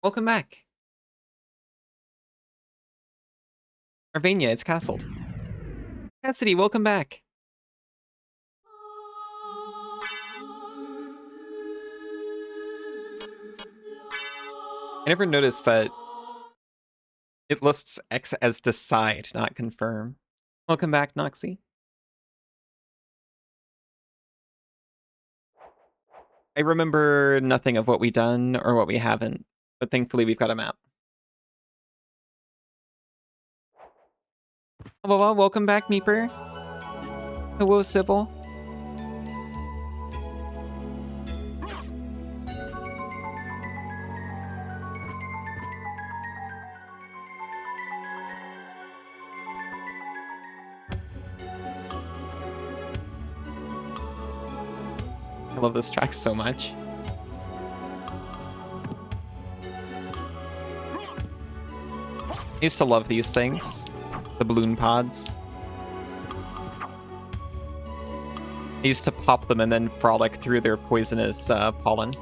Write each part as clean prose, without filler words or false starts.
Welcome back. Arvania, it's castled. Cassidy, welcome back. I never noticed that it lists X as decide, not confirm. Welcome back, Noxie. I remember nothing of what we've done or what we haven't, but thankfully we've got a map. Well, welcome back, Meeper. Hello, Sybil. I love this track so much. I used to love these things. The balloon pods. I used to pop them and then frolic through their poisonous pollen.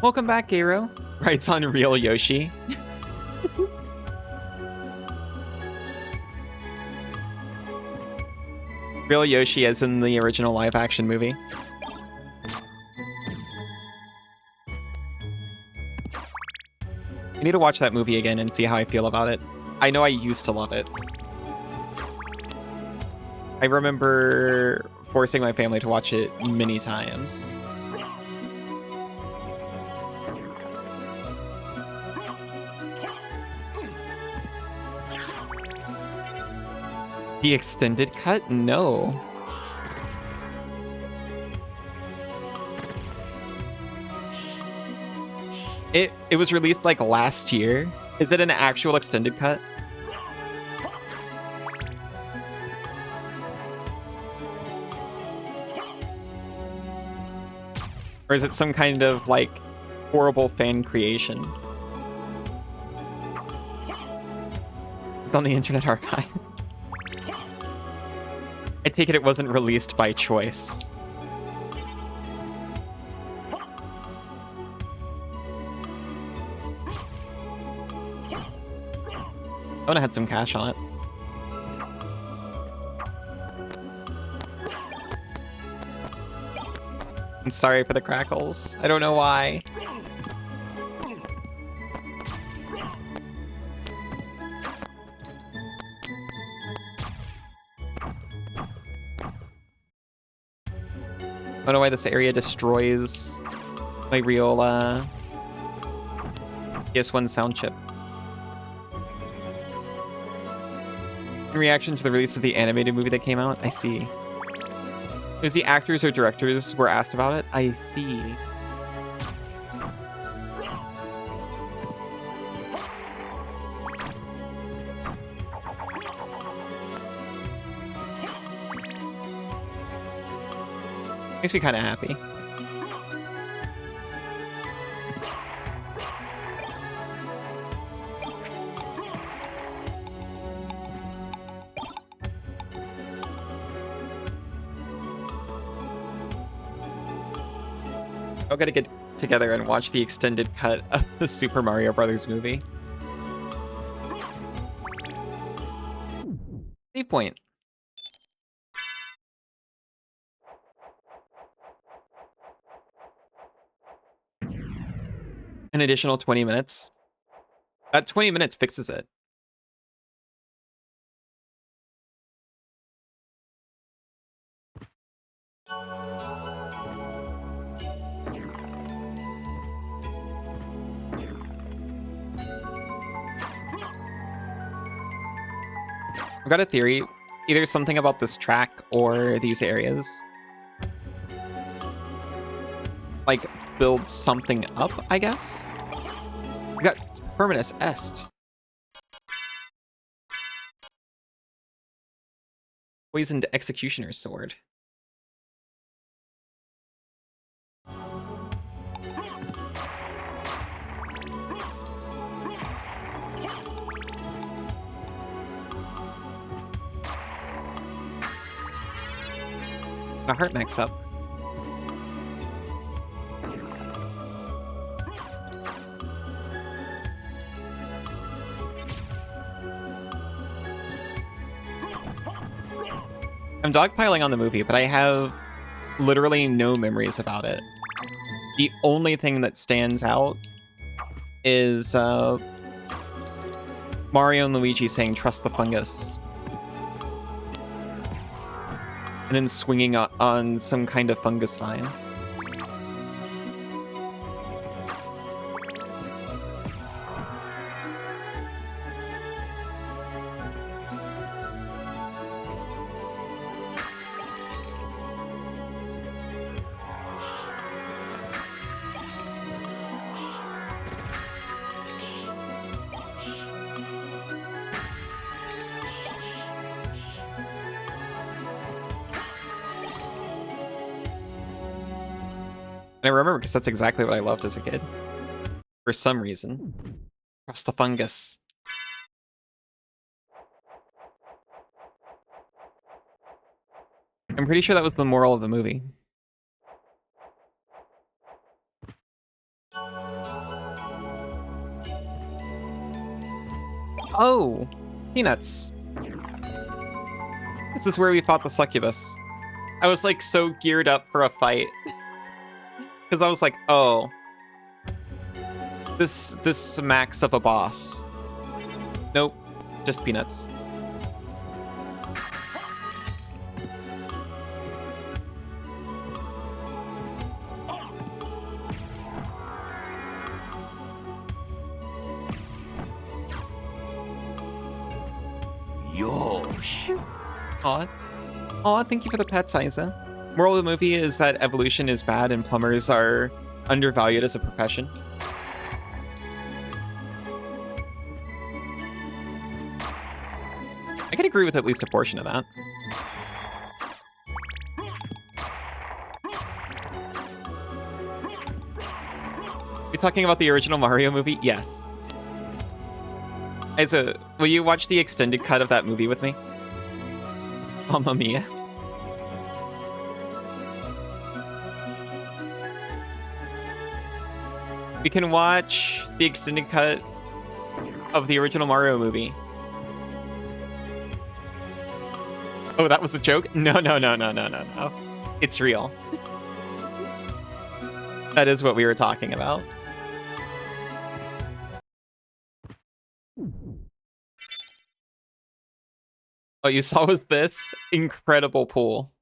Welcome back, Garo. Writes on Real Yoshi. Real Yoshi as in the original live-action movie. I need to watch that movie again and see how I feel about it. I know I used to love it. I remember forcing my family to watch it many times. The extended cut? No. It was released like last year. Is it an actual extended cut? Or is it some kind of like horrible fan creation? It's on the Internet Archive. I take it wasn't released by choice. I would have had some cash on it. I'm sorry for the crackles. I don't know why. I don't know why this area destroys my real PS1 sound chip. In reaction to the release of the animated movie that came out, I see. It was the actors or directors were asked about it. I see. Makes me kind of happy. I'm gonna get together and watch the extended cut of the Super Mario Brothers movie. Save point. An additional 20 minutes. That 20 minutes fixes it. I've got a theory. Either something about this track or these areas like build something up, I guess. We got Terminus Est. Poisoned Executioner's Sword. A heart mix up. I'm dogpiling on the movie, but I have literally no memories about it. The only thing that stands out is Mario and Luigi saying, "Trust the fungus." And then swinging on some kind of fungus vine. And I remember because that's exactly what I loved as a kid. For some reason. Trust the fungus. I'm pretty sure that was the moral of the movie. Oh, peanuts. This is where we fought the succubus. I was like so geared up for a fight. Because I was like, oh. This smacks of a boss. Nope, just peanuts. Yosh. Aw. Aw, thank you for the pet, Isa. Moral of the movie is that evolution is bad and plumbers are undervalued as a profession. I could agree with at least a portion of that. You talking about the original Mario movie? Yes. Isa, will you watch the extended cut of that movie with me? Mamma mia. We can watch the extended cut of the original Mario movie. Oh, that was a joke? No. It's real. That is what we were talking about. What you saw was this incredible pool.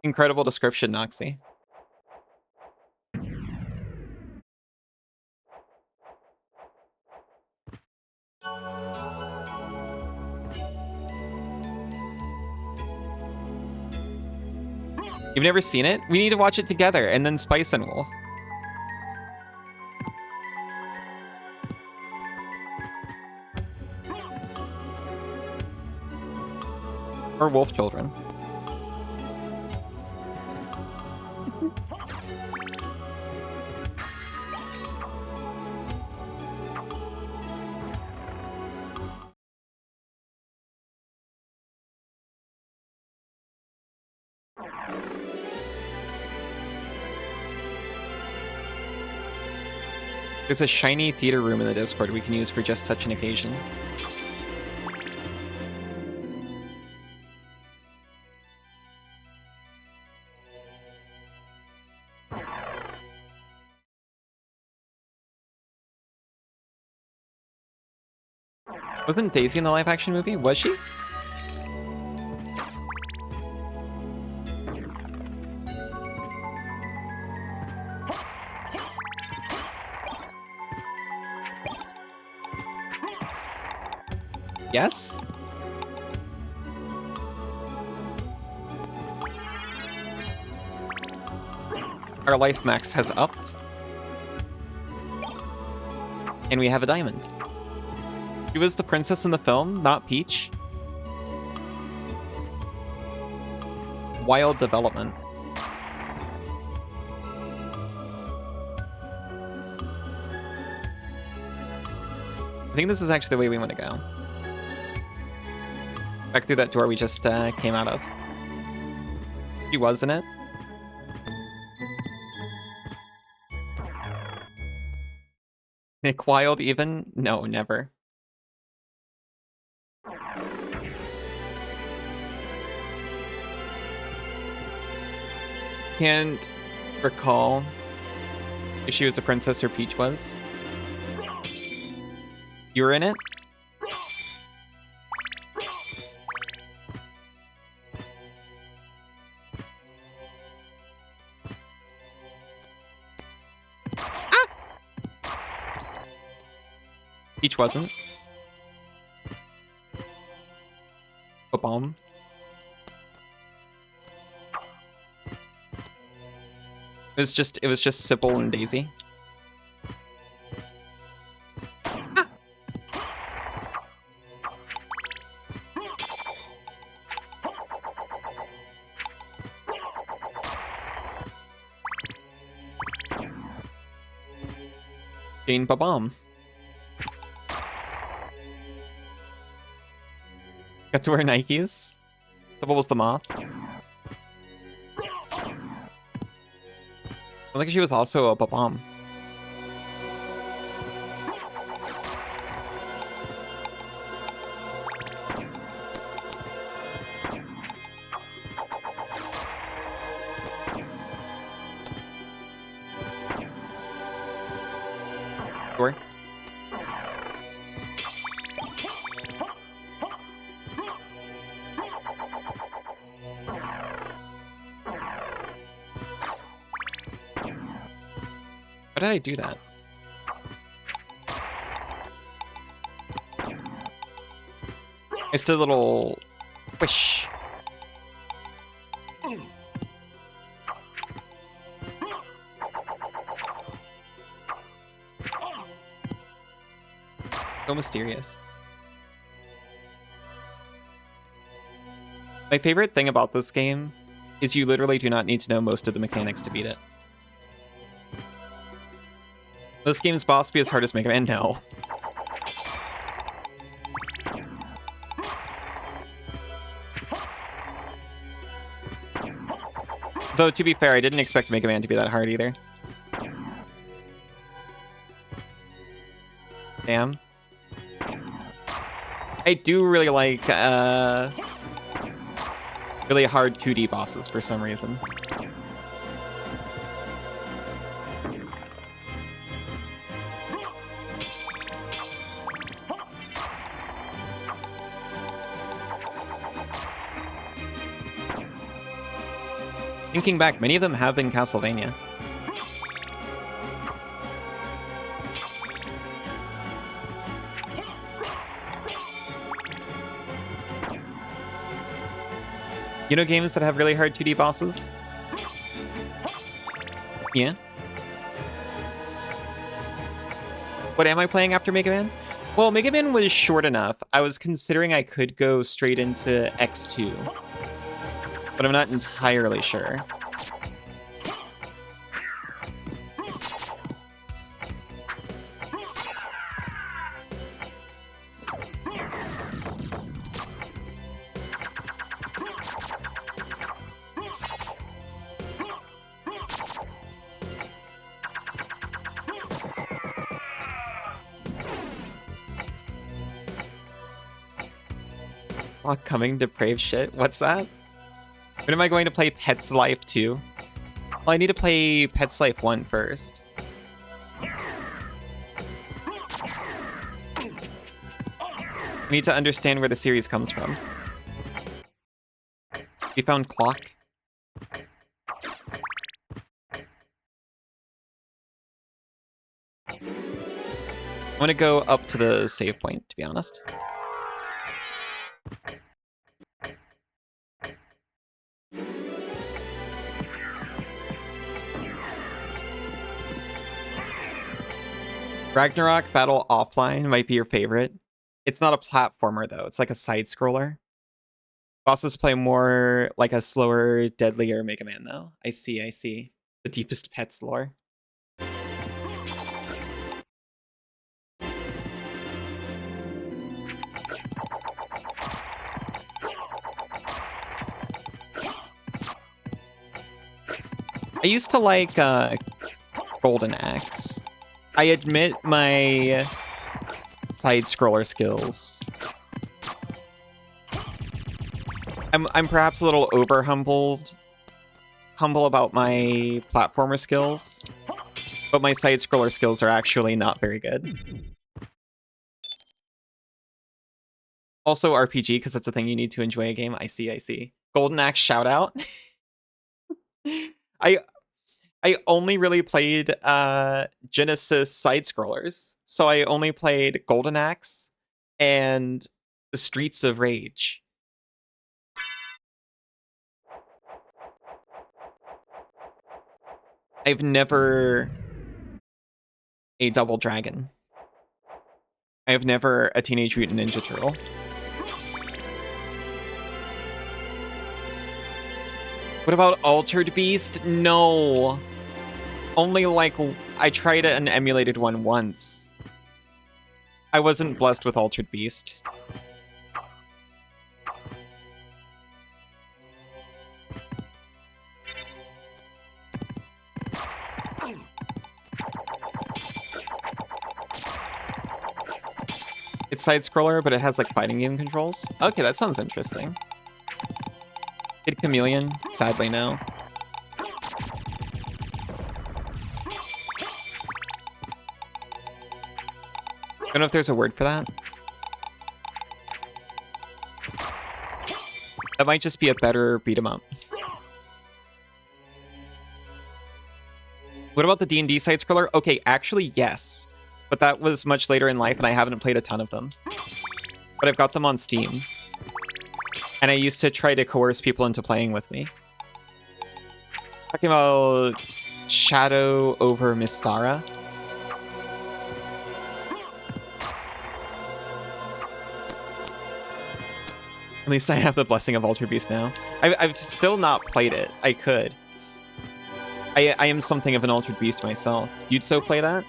Incredible description, Noxie. You've never seen it? We need to watch it together, and then Spice and Wolf. Or Wolf Children. There's a shiny theater room in the Discord we can use for just such an occasion. Wasn't Daisy in the live-action movie? Was she? Yes? Our life max has upped. And we have a diamond. She was the princess in the film, not Peach. Wild development. I think this is actually the way we want to go. Back through that door we just came out of. She was in it. Nick Wilde even? No, never. can't recall if she was a princess or Peach was. You were in it? Ah! Peach wasn't. A bomb. It was just Sybil and Daisy. Ah. Jane Ba-Bomb. Got to wear Nikes. Sybil was the moth. I think she was also a Ba-Bomb. Sure. How did I do that? It's a little wish. So mysterious. My favorite thing about this game is you literally do not need to know most of the mechanics to beat it. This game's boss be as hard as Mega Man? No. Though, to be fair, I didn't expect Mega Man to be that hard either. Damn. I do really like, really hard 2D bosses for some reason. Thinking back, many of them have been Castlevania. You know games that have really hard 2D bosses? Yeah. What am I playing after Mega Man? Well, Mega Man was short enough. I was considering I could go straight into X2. But I'm not entirely sure. Coming depraved shit? What's that? When am I going to play Pet's Life 2? Well, I need to play Pet's Life 1 first. I need to understand where the series comes from. We found Clock. I want to go up to the save point, to be honest. Ragnarok Battle Offline might be your favorite. It's not a platformer, though. It's like a side-scroller. Bosses play more like a slower, deadlier Mega Man, though. I see, I see. The deepest Pets lore. I used to like Golden Axe. I admit my side-scroller skills. I'm perhaps a little over humbled humble about my platformer skills, but my side-scroller skills are actually not very good. Also RPG, because that's a thing you need to enjoy a game. I see. Golden Axe shout out. I only really played Genesis side-scrollers. So I only played Golden Axe and the Streets of Rage. I've never a Double Dragon. I have never a Teenage Mutant Ninja Turtle. What about Altered Beast? No. Only like I tried an emulated one once. I wasn't blessed with Altered Beast. It's side-scroller, but it has like fighting game controls. Okay, that sounds interesting. Kid Chameleon? Sadly, no. I don't know if there's a word for that. That might just be a better beat 'em up. What about the D&D side-scroller? Okay, actually, yes. But that was much later in life, and I haven't played a ton of them. But I've got them on Steam. And I used to try to coerce people into playing with me. Talking about Shadow over Mystara. At least I have the Blessing of Altered Beast now. I've still not played it. I could. I am something of an Altered Beast myself. You'd so play that?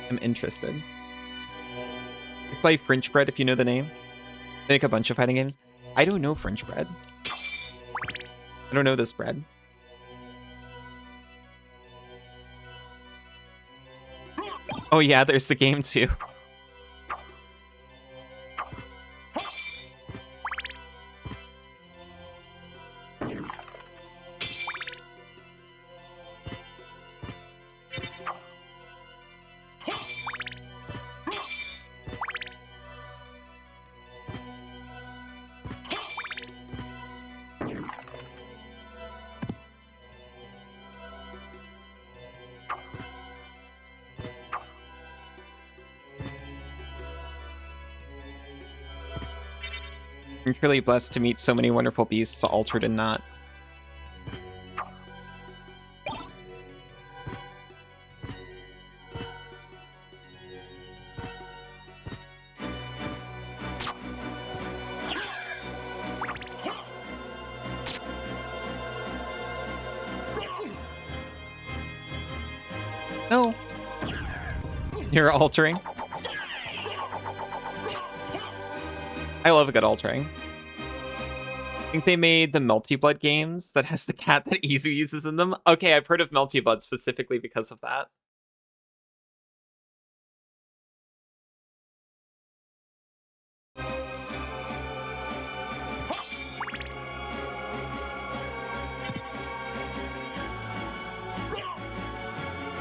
I'm interested. I play French Bread, if you know the name. They make a bunch of fighting games. I don't know French Bread. I don't know this bread. Oh yeah, there's the game too. I'm truly blessed to meet so many wonderful beasts, altered and not. No. You're altering. I love a good altering. I think they made the Melty Blood games that has the cat that Izu uses in them. Okay, I've heard of Melty Blood specifically because of that.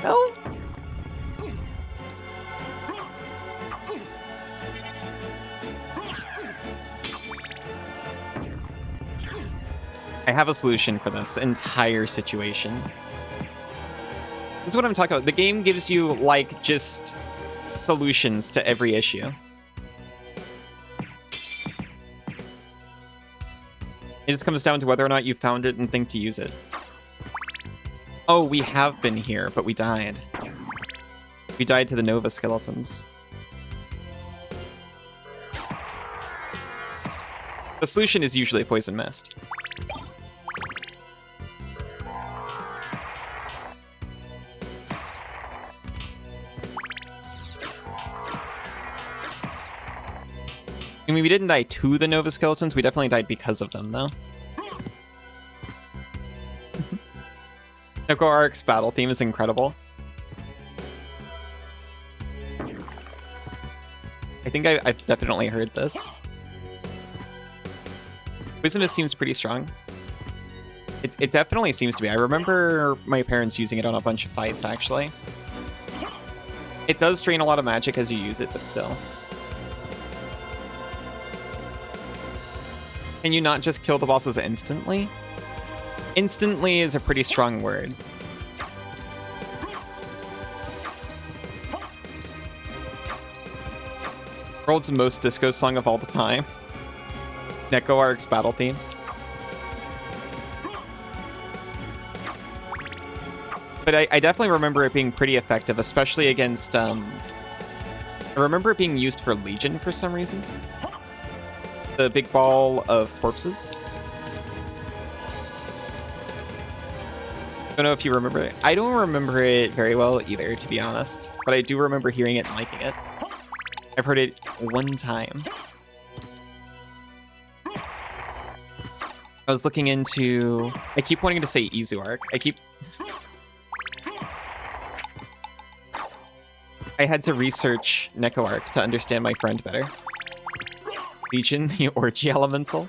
No? I have a solution for this entire situation. That's what I'm talking about. The game gives you, like, just solutions to every issue. It just comes down to whether or not you found it and think to use it. Oh, we have been here, but we died. We died to the Nova skeletons. The solution is usually Poison Mist. I mean, we didn't die to the Nova Skeletons, we definitely died because of them, though. Neko Ark's battle theme is incredible. I think I've definitely heard this. Poison Mist seems pretty strong. It definitely seems to be. I remember my parents using it on a bunch of fights, actually. It does drain a lot of magic as you use it, but still. Can you not just kill the bosses instantly? Instantly is a pretty strong word. World's most disco song of all the time. Neko Ark's battle theme. But I definitely remember it being pretty effective, especially against, I remember it being used for Legion for some reason. The big ball of corpses. Don't know if you remember it. I don't remember it very well either, to be honest. But I do remember hearing it and liking it. I've heard it one time. I was looking into... I keep wanting to say Izu Arc. I had to research Neko Arc to understand my friend better. Legion, the orgy elemental.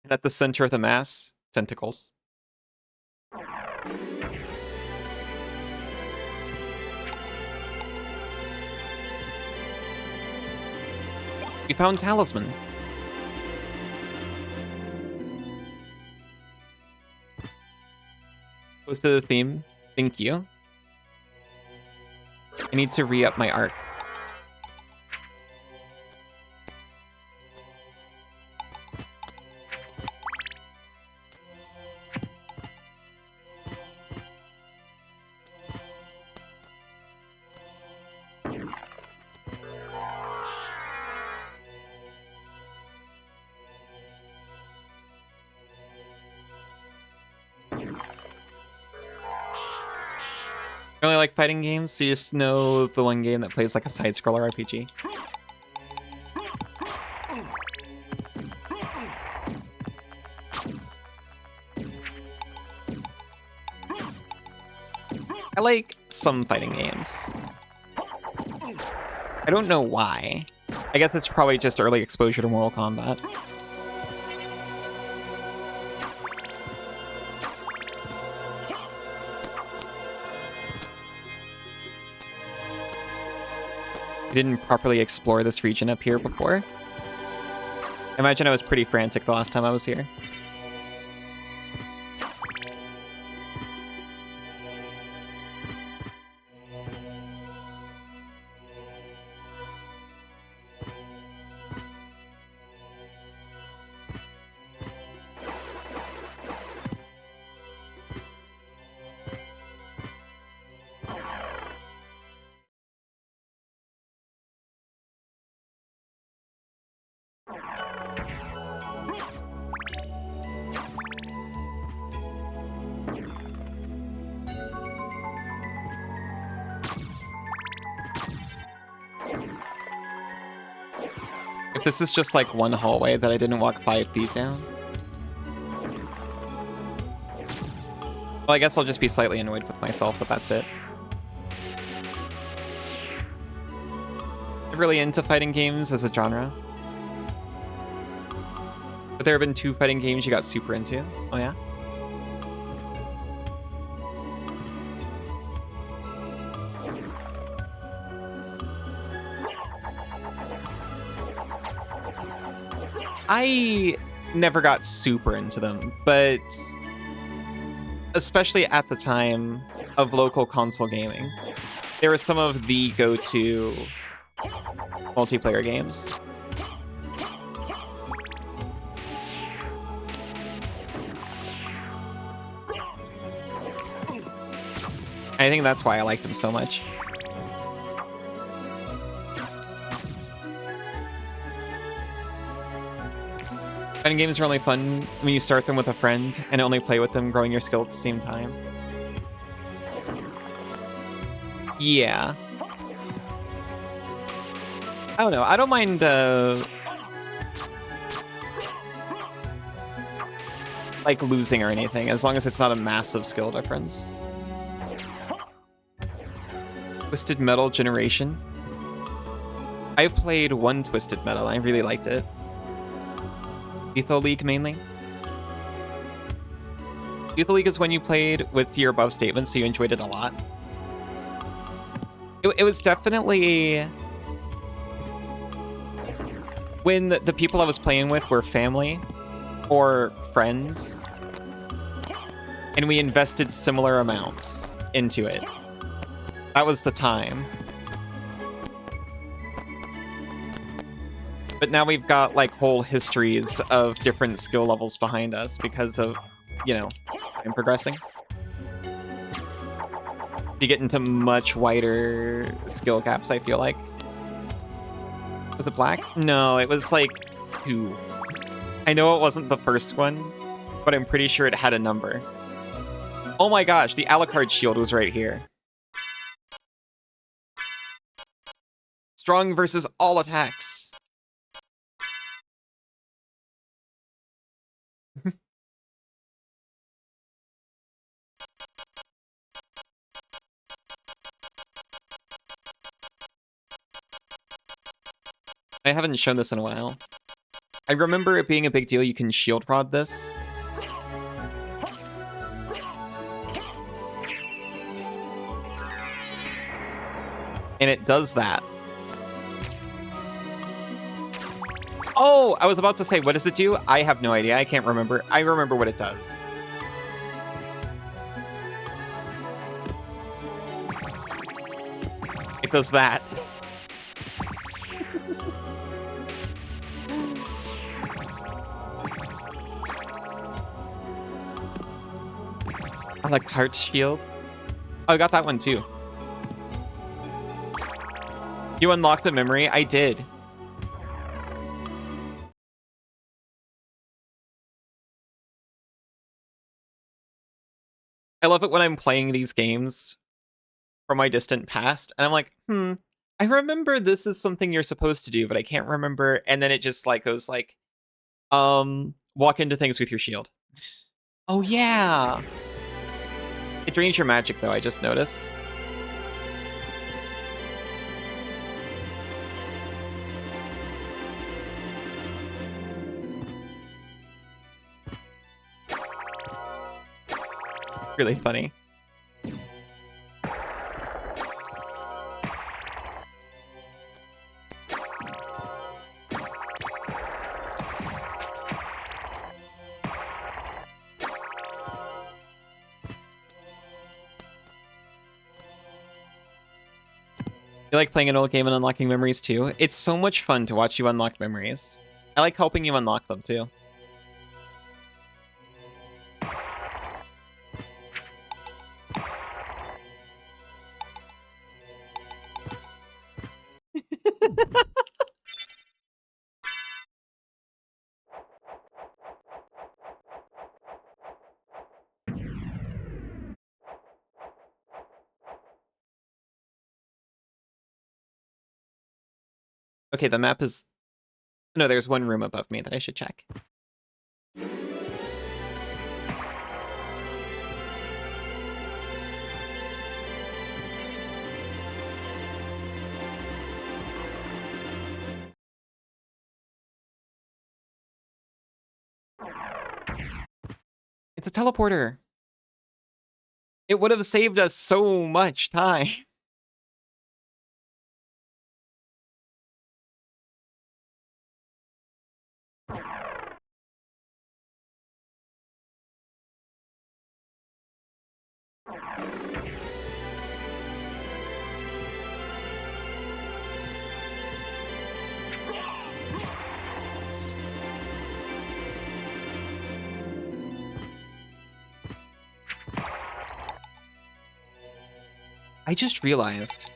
And at the center of the mass, tentacles. We found Talisman. Close to the theme. Thank you. I need to re-up my arc. I really like fighting games, so you just know the one game that plays like a side-scroller RPG. I like some fighting games. I don't know why. I guess it's probably just early exposure to Mortal Kombat. I didn't properly explore this region up here before. I imagine I was pretty frantic the last time I was here. If this is just like one hallway that I didn't walk 5 feet down. Well, I guess I'll just be slightly annoyed with myself, but that's it. I'm really into fighting games as a genre. But there have been 2 fighting games you got super into. Oh yeah? I never got super into them, but especially at the time of local console gaming, they were some of the go-to multiplayer games. I think that's why I liked them so much. Fighting games are only fun when you start them with a friend and only play with them, growing your skill at the same time. Yeah. I don't know. I don't mind like losing or anything, as long as it's not a massive skill difference. Twisted Metal Generation. I played one Twisted Metal. I really liked it. Lethal League mainly. Lethal League is when you played with your above statements, so you enjoyed it a lot. It was definitely when the people I was playing with were family or friends, and we invested similar amounts into it. That was the time. But now we've got, like, whole histories of different skill levels behind us because of, you know, time progressing. You get into much wider skill gaps, I feel like. Was it black? No, it was, like, 2. I know it wasn't the first one, but I'm pretty sure it had a number. Oh my gosh, the Alucard shield was right here. Strong versus all attacks. I haven't shown this in a while. I remember it being a big deal. You can shield rod this. And it does that. Oh, I was about to say, what does it do? I have no idea. I can't remember. I remember what it does. It does that. I like heart shield. Oh, I got that one too. You unlocked a memory? I did. I love it when I'm playing these games from my distant past, and I'm like, I remember this is something you're supposed to do, but I can't remember. And then it just like goes like, walk into things with your shield. Oh yeah. It drains your magic though, I just noticed. Really funny. You like playing an old game and unlocking memories too? It's so much fun to watch you unlock memories. I like helping you unlock them too. Okay, the map is... No, there's one room above me that I should check. It's a teleporter. It would have saved us so much time. I just realized.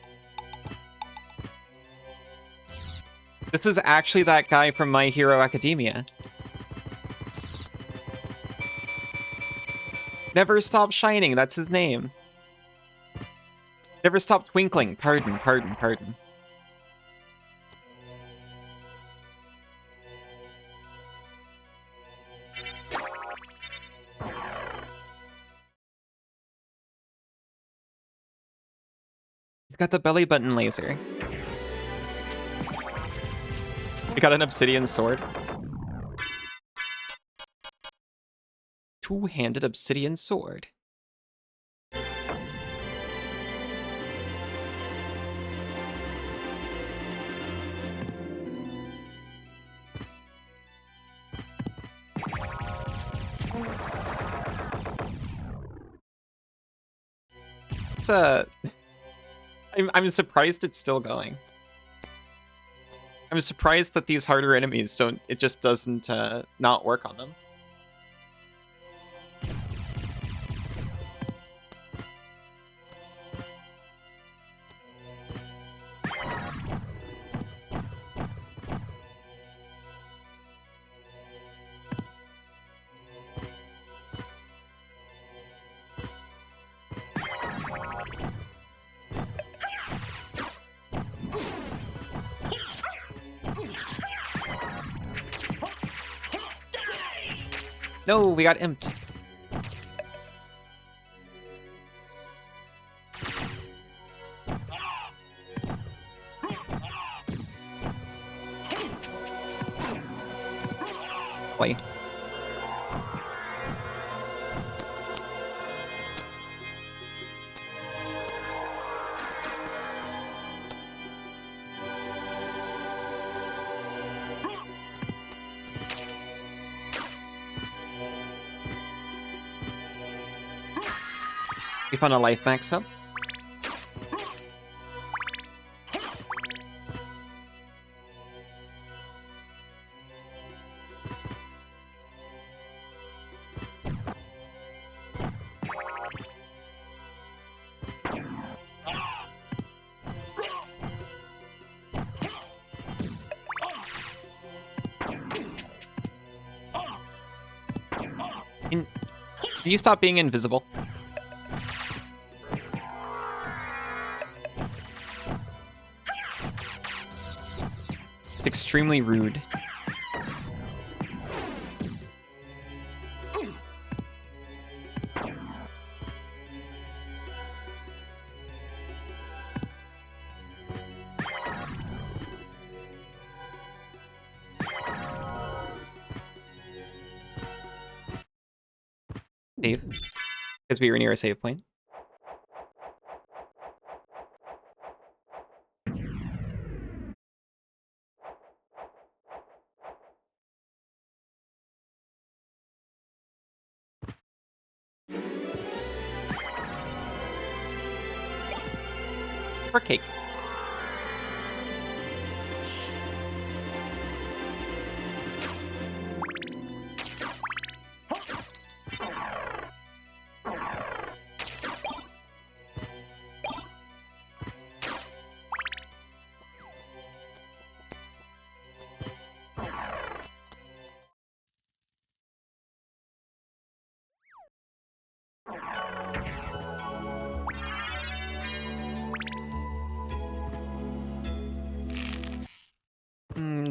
This is actually that guy from My Hero Academia. Never Stop Shining, that's his name. Never Stop Twinkling, pardon. He's got the belly button laser. We got an obsidian sword. Two-handed obsidian sword. It's I'm surprised it's still going. I'm surprised that these harder enemies don't. It just doesn't not work on them. No, we got imped. Play. We found a life max up. Can you stop being invisible? Extremely rude. Save. Because we were near a save point. For cake.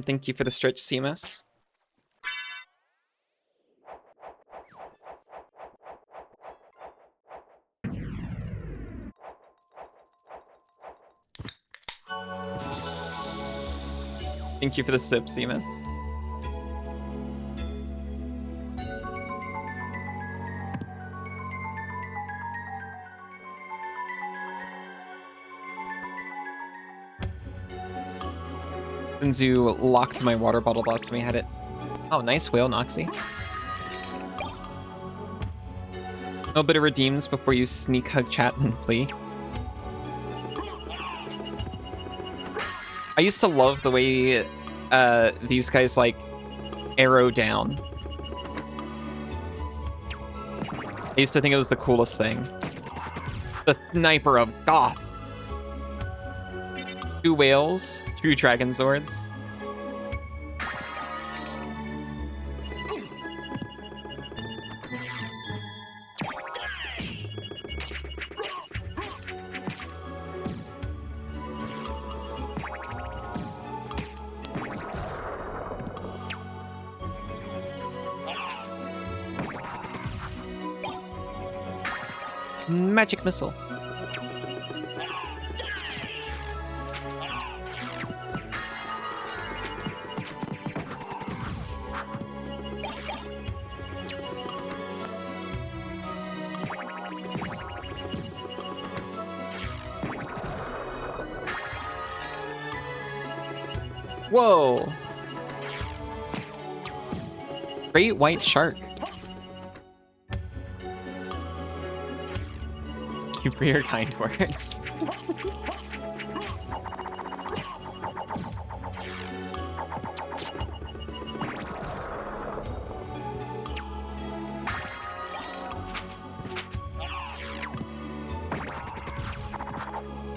Thank you for the stretch, CMS. Thank you for the sip, CMS. Zinzu locked my water bottle last time we had it. Oh, nice whale, Noxy. No bit of redeems before you sneak hug chat and plea. I used to love the way these guys like arrow down. I used to think it was the coolest thing. The sniper of Goth. 2 whales, 2 dragon swords. Magic missile. Whoa. Great white shark. Thank you for your kind words.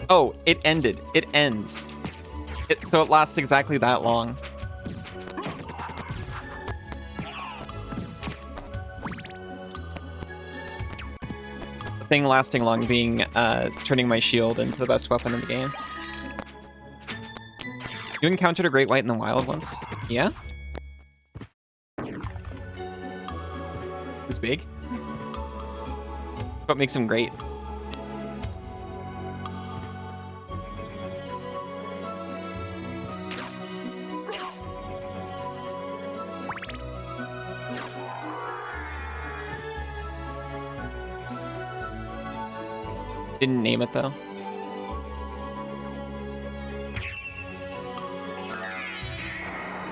Oh, it ended. It ends. So it lasts exactly that long. The thing lasting long being turning my shield into the best weapon in the game. You encountered a great white in the wild once? Yeah? He's big. What makes him great? Didn't name it though.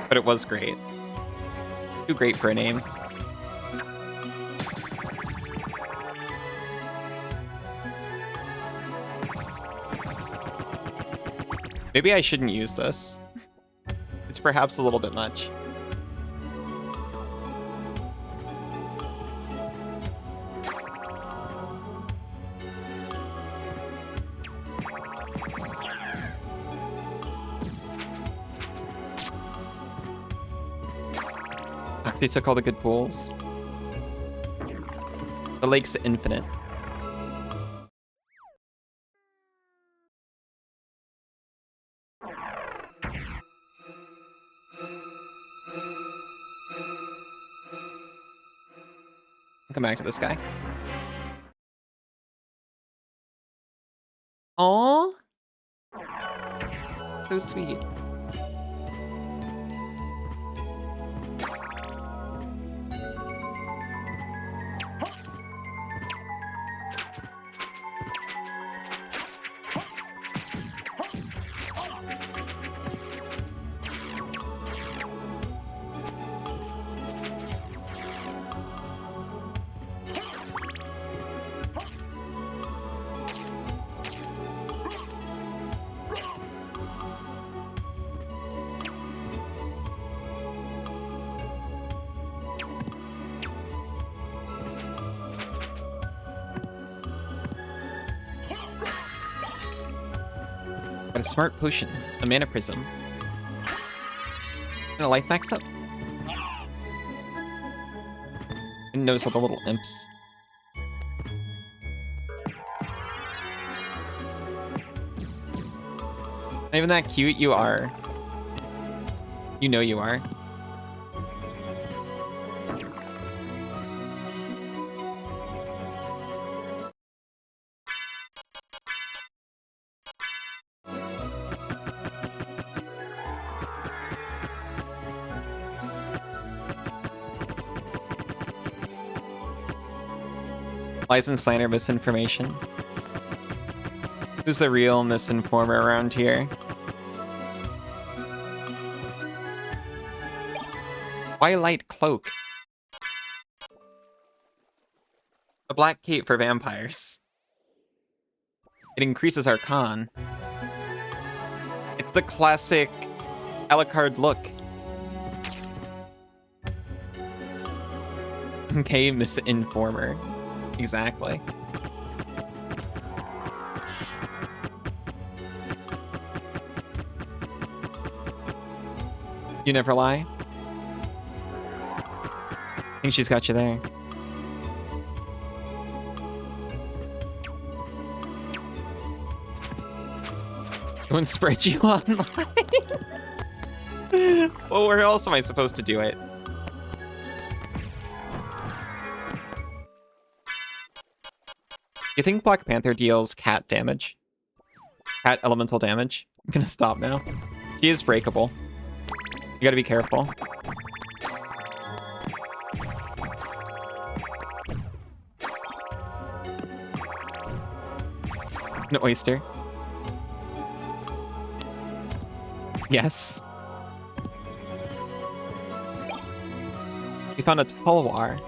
But it was great. Too great for a name. Maybe I shouldn't use this. It's perhaps a little bit much. They took all the good pools. The lake's infinite. Come back to this guy. Aww. So sweet. Got a smart potion, a mana prism, and a life max up. Didn't notice all the little imps. Not even that cute. You are. You know you are. Lies and slander, misinformation. Who's the real misinformer around here? Twilight Cloak. A black cape for vampires. It increases our con. It's the classic Alucard look. Okay, misinformer. Exactly. You never lie? I think she's got you there. Go and spread you online. Well, where else am I supposed to do it? You think Black Panther deals cat damage? Cat elemental damage? I'm gonna stop now. She is breakable. You gotta be careful. An oyster. Yes. We found a Tulwar.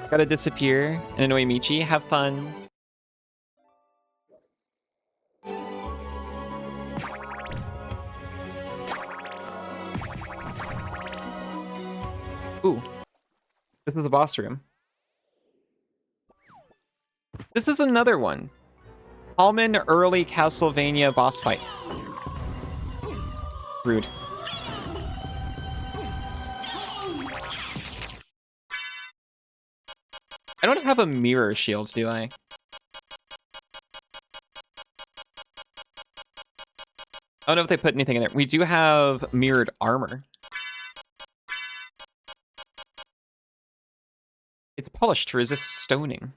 Gotta disappear and annoy Michi. Have fun. Ooh. This is the boss room. This is another one. Hallman early Castlevania boss fight. Rude. I don't have a mirror shield, do I? I don't know if they put anything in there. We do have mirrored armor. It's polished to resist stoning.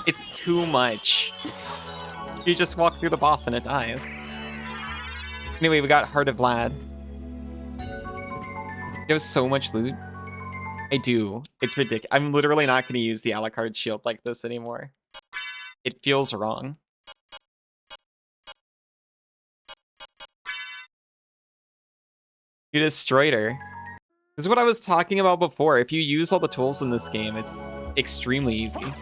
It's too much. You just walk through the boss and it dies. Anyway, we got Heart of Vlad. You have so much loot. I do. It's ridiculous. I'm literally not going to use the Alucard shield like this anymore. It feels wrong. You destroyed her. This is what I was talking about before. If you use all the tools in this game, it's extremely easy.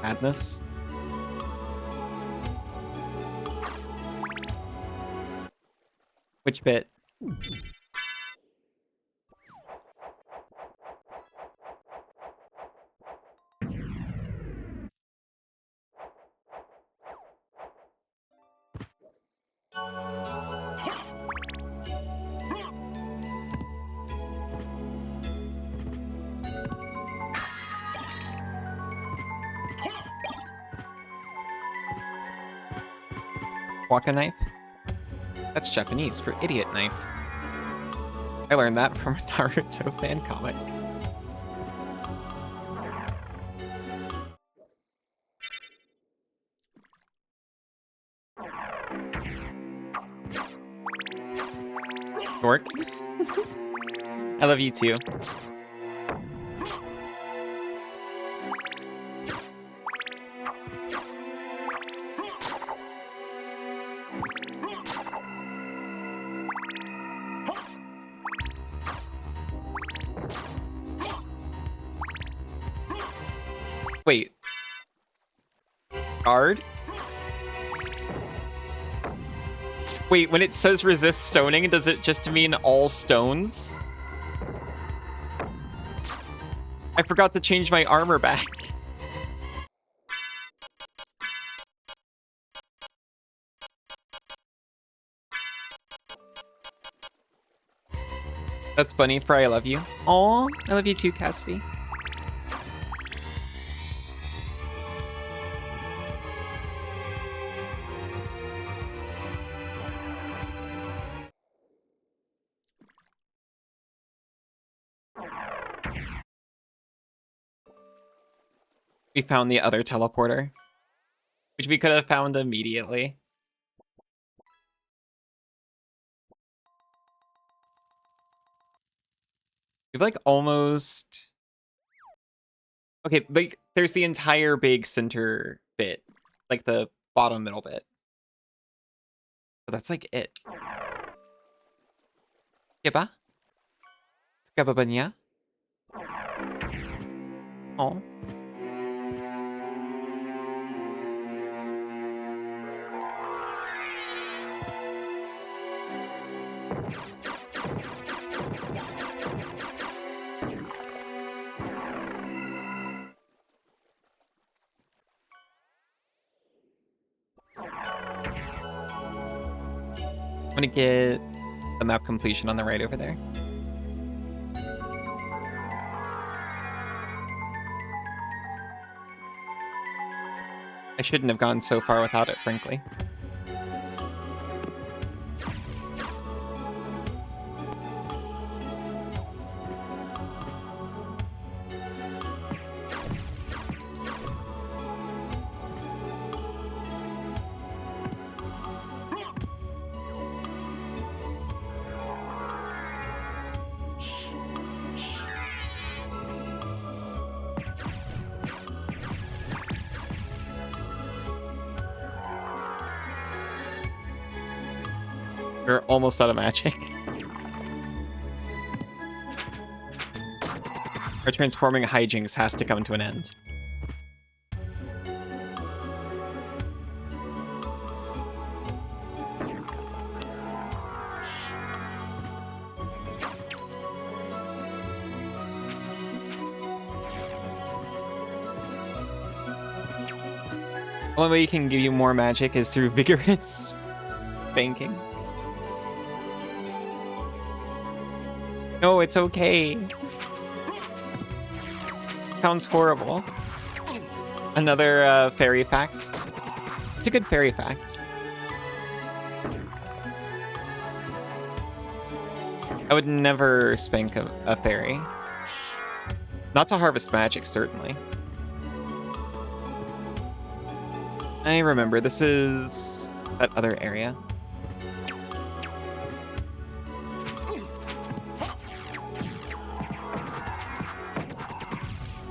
Madness. Which bit? Waka knife? That's Japanese for idiot knife. I learned that from a Naruto fan comic. Dork. I love you too. Wait. Guard? Wait, when it says resist stoning, does it just mean all stones? I forgot to change my armor back. That's funny for I love you. Aw, I love you too, Cassidy. We found the other teleporter, which we could have found immediately. We've like almost... Okay, like there's the entire big center bit, like the bottom middle bit. But that's like it. Giba? Skababanya? Oh. I'm gonna get the map completion on the right over there. I shouldn't have gone so far without it, frankly. We're almost out of magic. Our transforming hijinks has to come to an end. The only way you can give you more magic is through vigorous banking. No, it's okay. Sounds horrible. Another fairy fact. It's a good fairy fact. I would never spank a fairy. Not to harvest magic, certainly. I remember, this is that other area.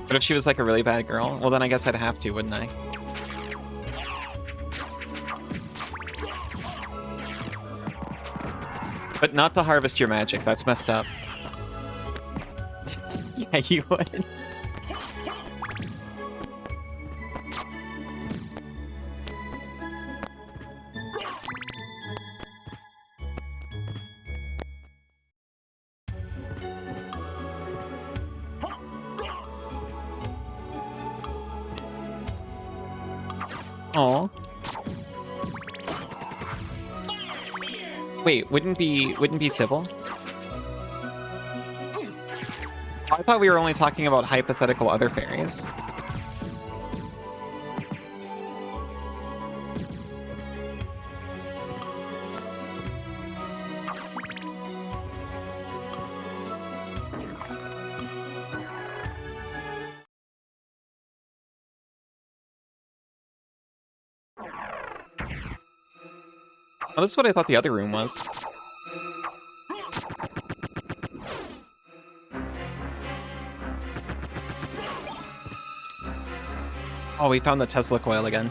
But if she was like a really bad girl, well then I guess I'd have to, wouldn't I? But not to harvest your magic, that's messed up. Yeah, you would. Aw. Wait, wouldn't be Sybil? I thought we were only talking about hypothetical other fairies. Oh, this is what I thought the other room was. Oh, we found the Tesla coil again.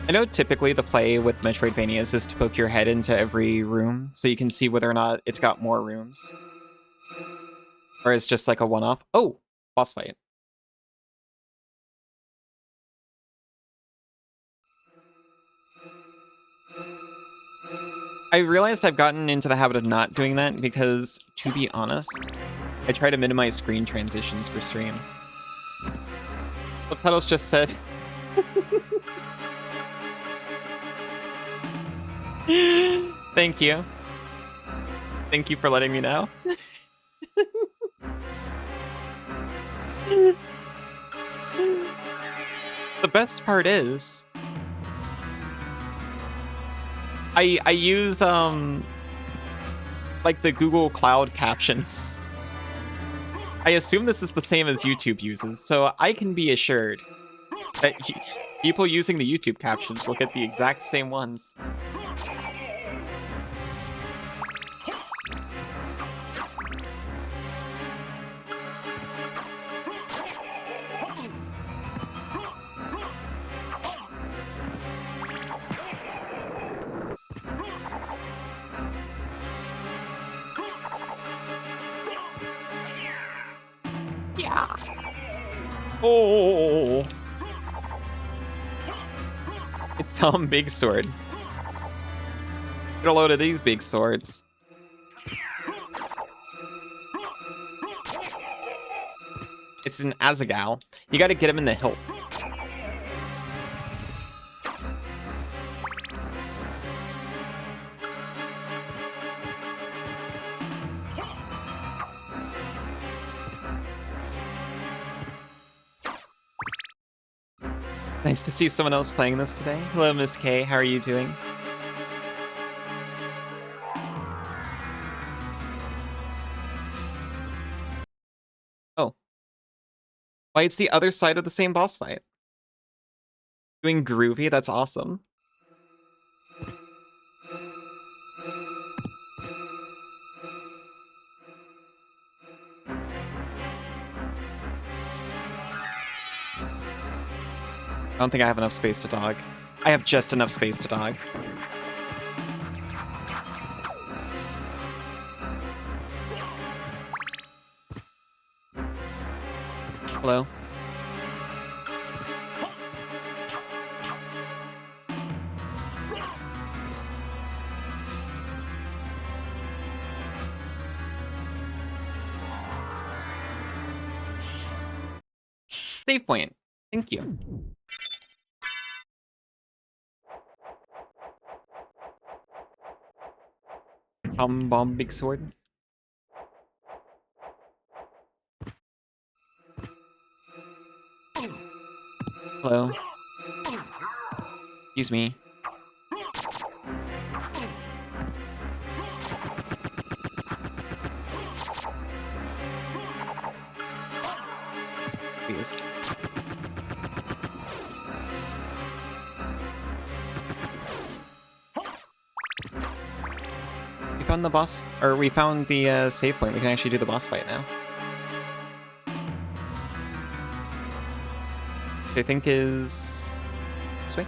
I know typically the play with Metroidvanias is to poke your head into every room so you can see whether or not it's got more rooms. Or it's just like a one-off. Oh, boss fight. I realized I've gotten into the habit of not doing that because, to be honest, I try to minimize screen transitions for stream. The pedals just said... Thank you. Thank you for letting me know. The best part is... I use, like, the Google Cloud captions. I assume this is the same as YouTube uses, so I can be assured that people using the YouTube captions will get the exact same ones. Yeah. Oh. It's Tom Big Sword. Get a load of these big swords. It's an Azagal. You gotta get him in the hilt. Nice to see someone else playing this today. Hello, Miss K. How are you doing? Oh. Why, it's the other side of the same boss fight. Doing groovy, that's awesome. I don't think I have enough space to dog. I have just enough space to dog. Hello? Save point. Thank you. Bomb big sword. Hello. Excuse me. Please. We found the boss, or we found the save point. We can actually do the boss fight now. Which I think is this way.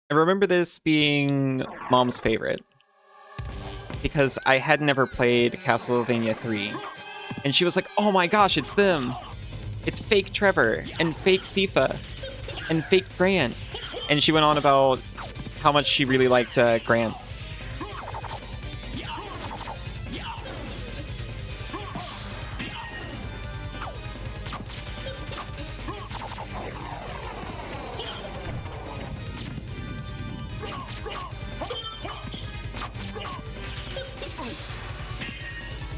I remember this being Mom's favorite because I had never played Castlevania 3. And she was like, oh my gosh, it's them. It's fake Trevor and fake Sifa and fake Grant. And she went on about how much she really liked Grant.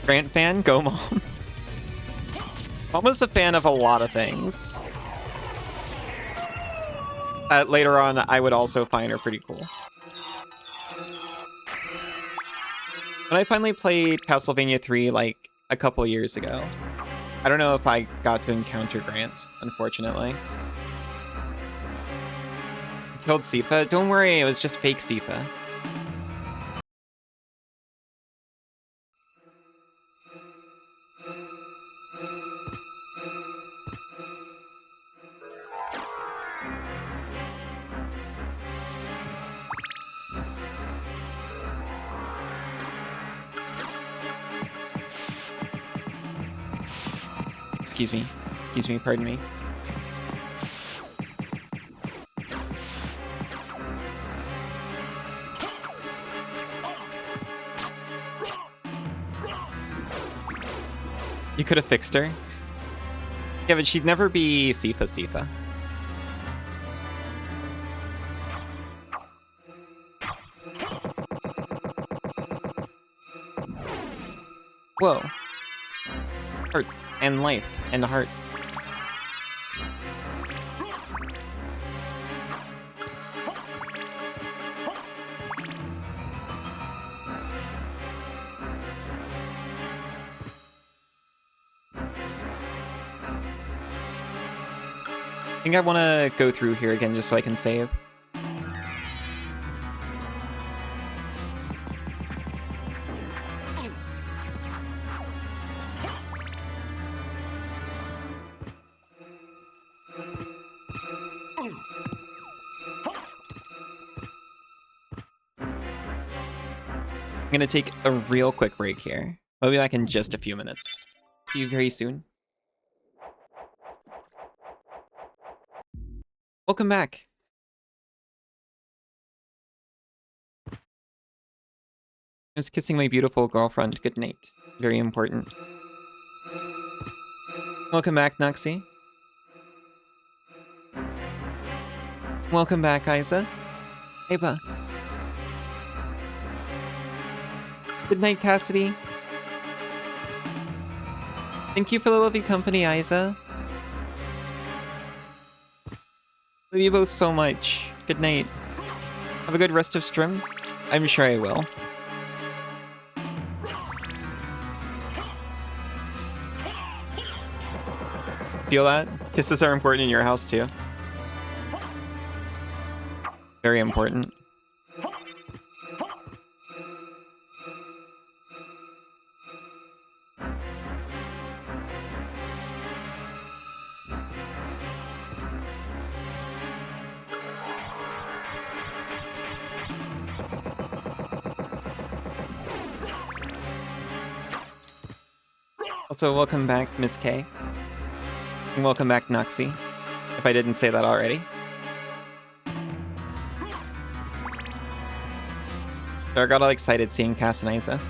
Grant fan? Go Mom. Mom was a fan of a lot of things. Later on, I would also find her pretty cool. When I finally played Castlevania 3 like a couple years ago, I don't know if I got to encounter Grant, unfortunately. Killed Sifa? Don't worry, it was just fake Sifa. Excuse me, pardon me. You could have fixed her. Yeah, but she'd never be Sifa. Whoa. Hearts and life and hearts. I think I want to go through here again just so I can save. I'm gonna take a real quick break here. I'll be back in just a few minutes. See you very soon. Welcome back. I was kissing my beautiful girlfriend. Good night. Very important. Welcome back, Noxie. Welcome back, Isa. Hey, ba. Good night, Cassidy. Thank you for the lovely company, Isa. Love you both so much. Good night. Have a good rest of stream. I'm sure I will. Feel that? Kisses are important in your house too. Very important. Also, welcome back, Miss K. And welcome back, Noxie, if I didn't say that already. So I got all excited seeing Cass and Isa.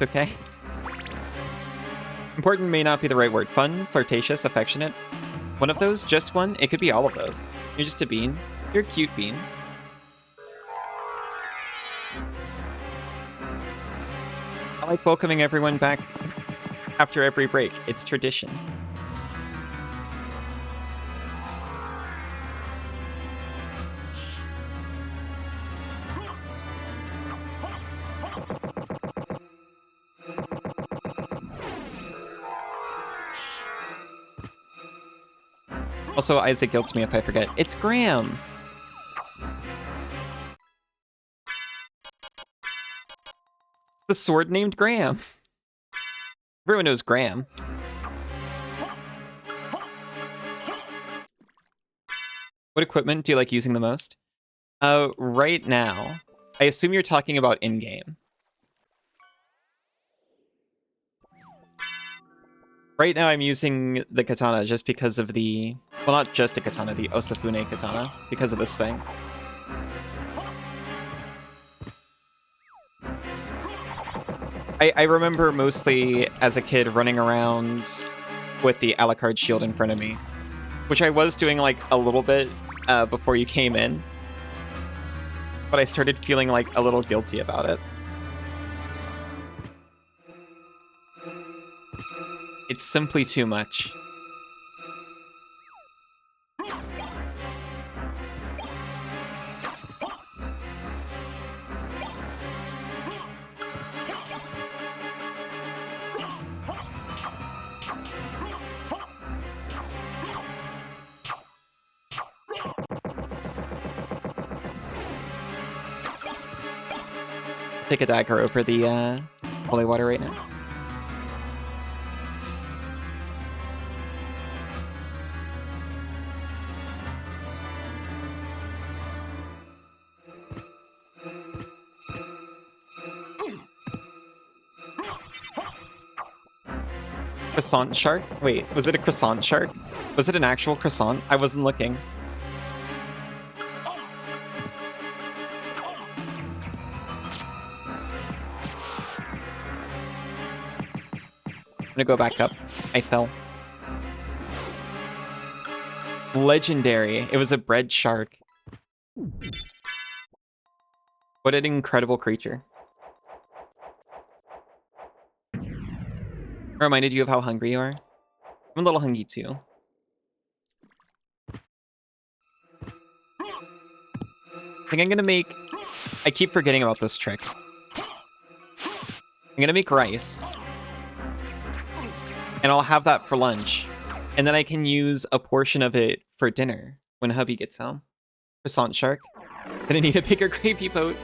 Okay. Important may not be the right word. Fun, flirtatious, affectionate. One of those? Just one? It could be all of those. You're just a bean. You're a cute bean. I like welcoming everyone back after every break. It's tradition. Also, Isaac guilts me if I forget. It's Graham! The sword named Graham. Everyone knows Graham. What equipment do you like using the most? Right now, I assume you're talking about in-game. Right now I'm using the katana just because of the... Well, not just a katana, the Osafune katana, because of this thing. I remember mostly as a kid running around with the Alucard shield in front of me, which I was doing like a little bit before you came in, but I started feeling like a little guilty about it. It's simply too much. Take a dagger over the holy water right now. Croissant shark? Wait, was it a croissant shark? Was it an actual croissant? I wasn't looking. I'm gonna go back up. I fell. Legendary. It was a bread shark. What an incredible creature. Reminded you of how hungry you are? I'm a little hungry too. I think I'm gonna make... I keep forgetting about this trick. I'm gonna make rice. And I'll have that for lunch. And then I can use a portion of it for dinner when hubby gets home. Croissant shark. Gonna need a bigger gravy boat.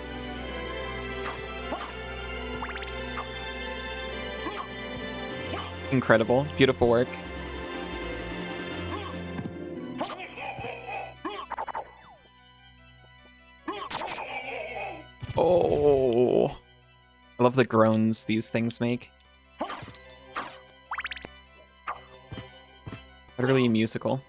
Incredible. Beautiful work. Oh. I love the groans these things make. Utterly musical.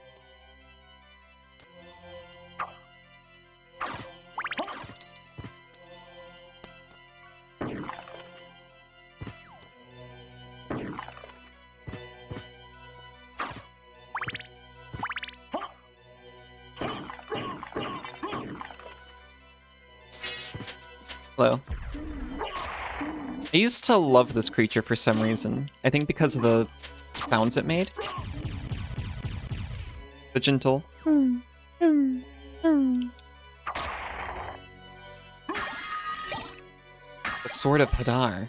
slow. I used to love this creature for some reason. I think because of the sounds it made. The gentle. The Sword of Hadar.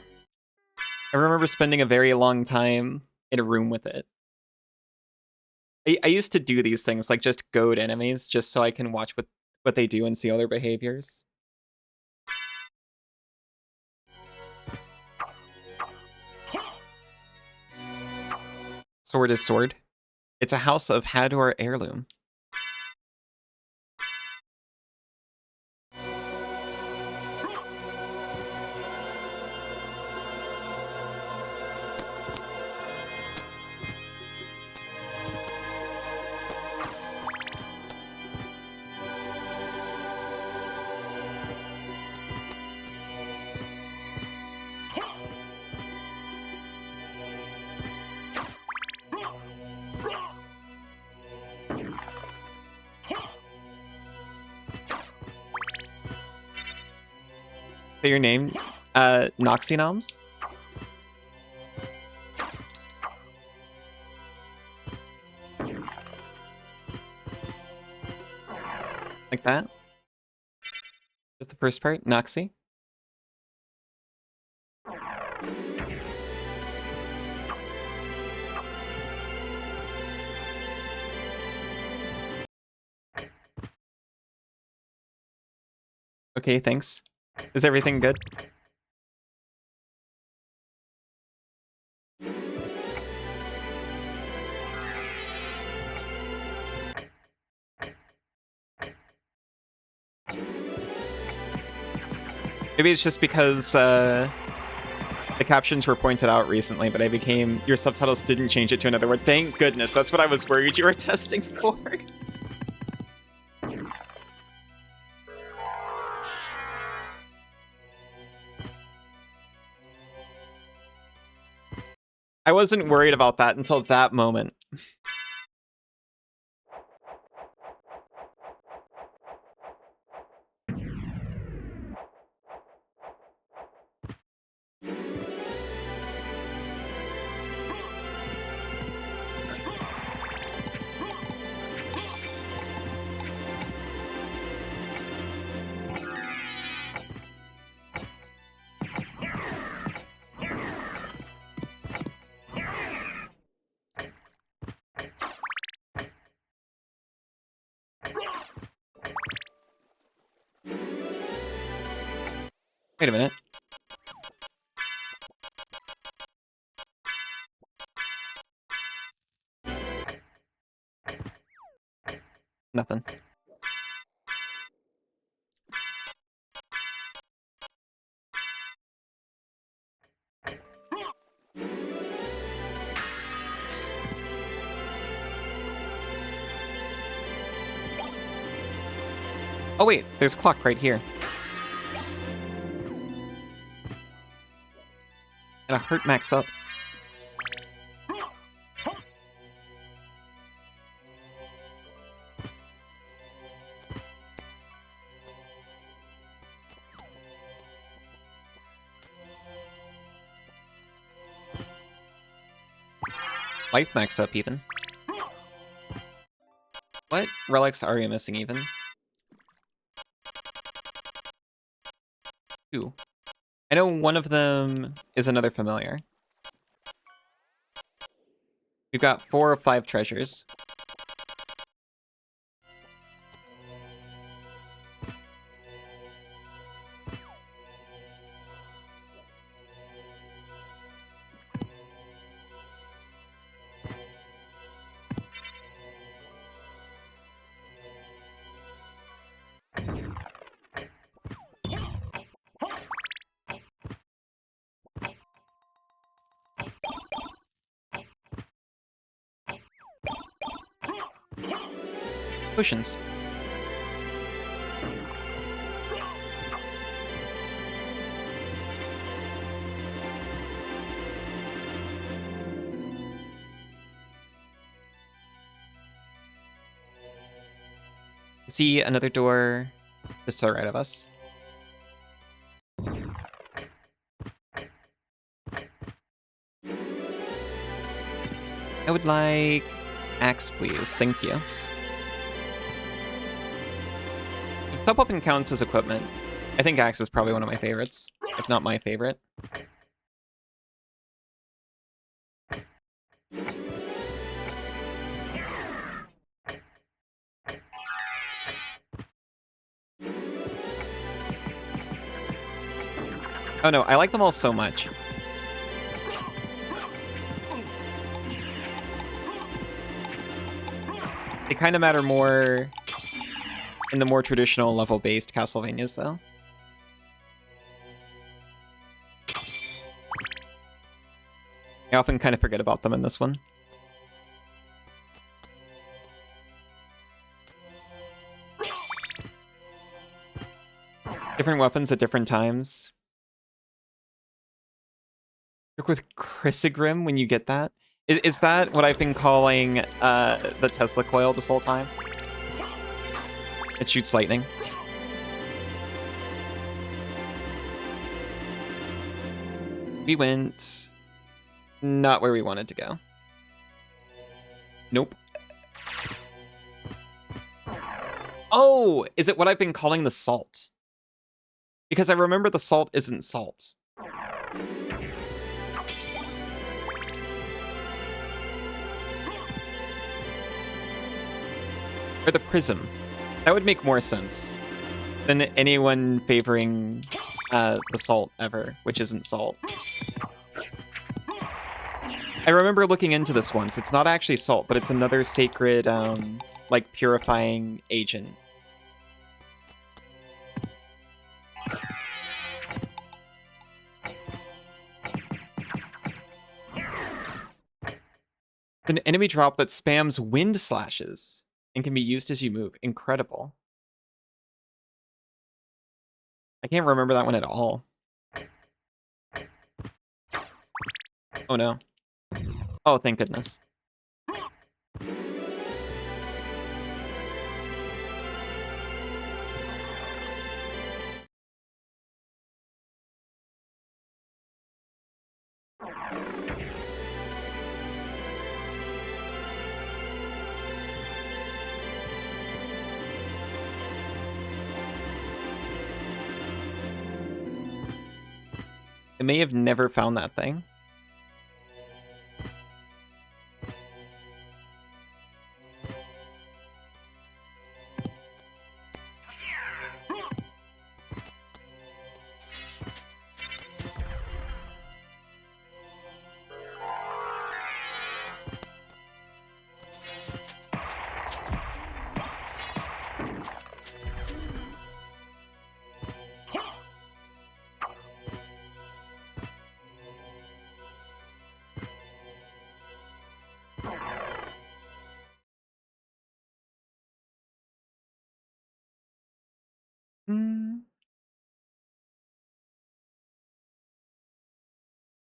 I remember spending a very long time in a room with it. I used to do these things, like just goad enemies, just so I can watch what they do and see all their behaviors. Sword is Sword. It's a House of Hador heirloom. Say your name? Noxinoms? Like that? Just the first part? Noxy? Okay, thanks. Is everything good? Maybe it's just because the captions were pointed out recently, but your subtitles didn't change it to another word. Thank goodness, that's what I was worried you were testing for. I wasn't worried about that until that moment. Wait a minute. Nothing. Oh wait, there's a clock right here. And a heart max up. Life max up even. What relics are you missing even? 2. I know one of them is another familiar. We've got 4 of 5 treasures. Potions. See another door just to the right of us. I would like axe, please. Thank you. If step weapon counts as equipment, I think axe is probably one of my favorites, if not my favorite. Oh no, I like them all so much. They kind of matter more in the more traditional level-based Castlevanias, though. I often kind of forget about them in this one. Different weapons at different times. Work with Chrysogrim when you get that. Is that what I've been calling the Tesla coil this whole time? It shoots lightning. We went not where we wanted to go. Nope. Oh, is it what I've been calling the salt? Because I remember the salt isn't salt. Or the prism. That would make more sense than anyone favoring the salt ever, which isn't salt. I remember looking into this once. It's not actually salt, but it's another sacred, like, purifying agent. An enemy drop that spams wind slashes and can be used as you move. Incredible. I can't remember that one at all. Oh no. Oh, thank goodness. I may have never found that thing.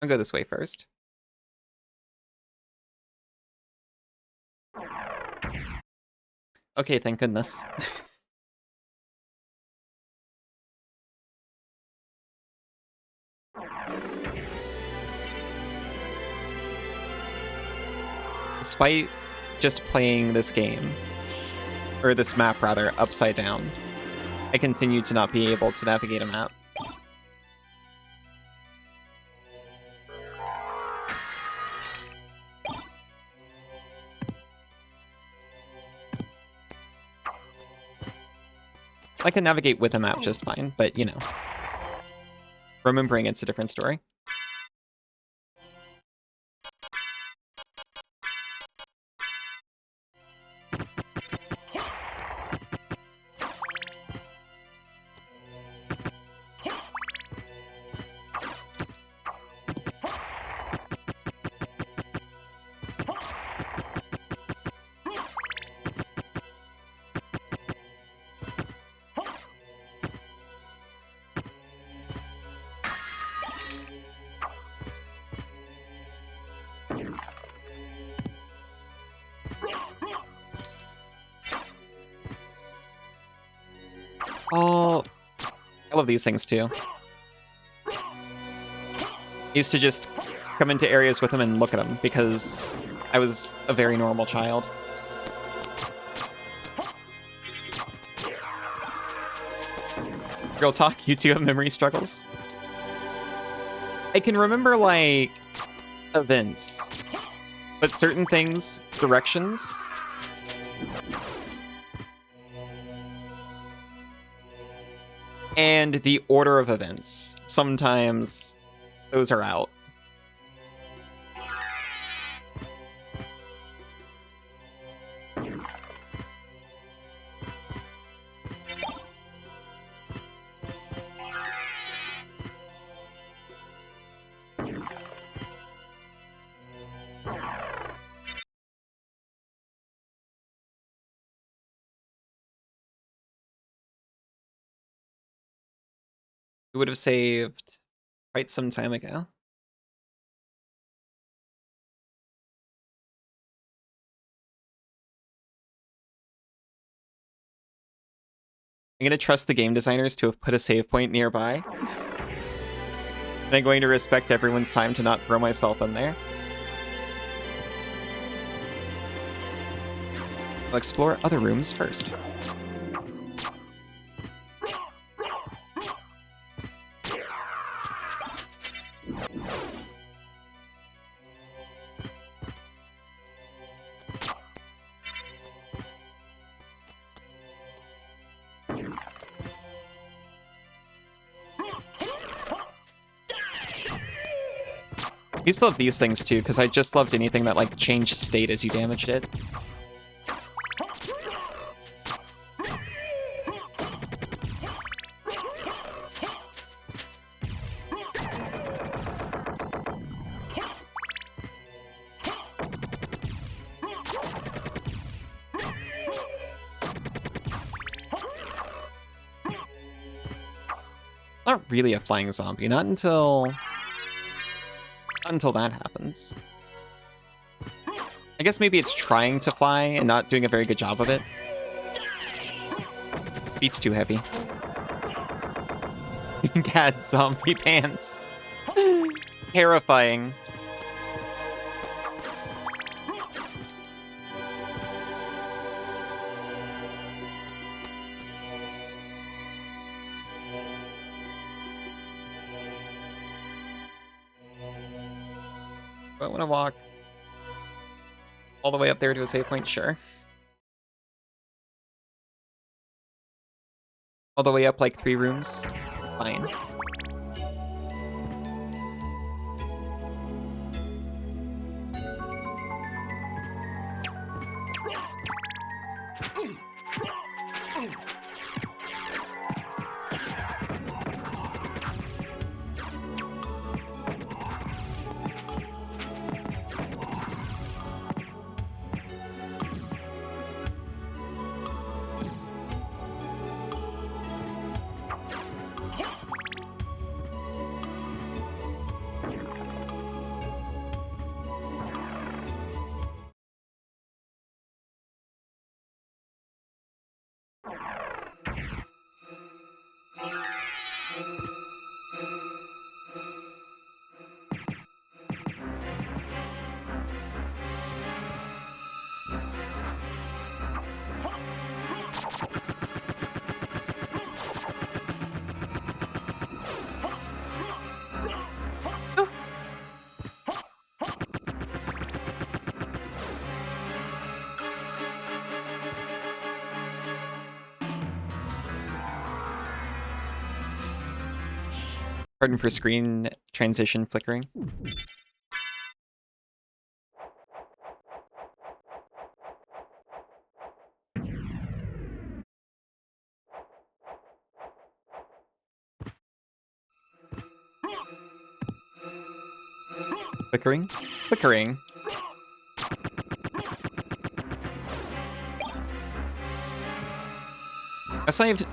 I'll go this way first. Okay, thank goodness. Despite just playing this game, or this map rather, upside down, I continue to not be able to navigate a map. I can navigate with a map just fine, but, you know, remembering it's a different story. Oh, I love these things too. I used to just come into areas with them and look at them because I was a very normal child. Real talk, you two have memory struggles? I can remember, like, events, but certain things, directions, and the order of events, sometimes those are out. We would have saved quite some time ago. I'm going to trust the game designers to have put a save point nearby. And I'm going to respect everyone's time to not throw myself in there. I'll explore other rooms first. I used to love these things too, because I just loved anything that like changed state as you damaged it. Not really a flying zombie, not until that happens. I guess maybe it's trying to fly and not doing a very good job of it. Its feet's too heavy. Cat zombie pants. Terrifying. Do I want to walk all the way up there to a save point? Sure. All the way up like 3 rooms? Fine. Pardon for screen transition flickering. Flickering? Flickering. That's not even...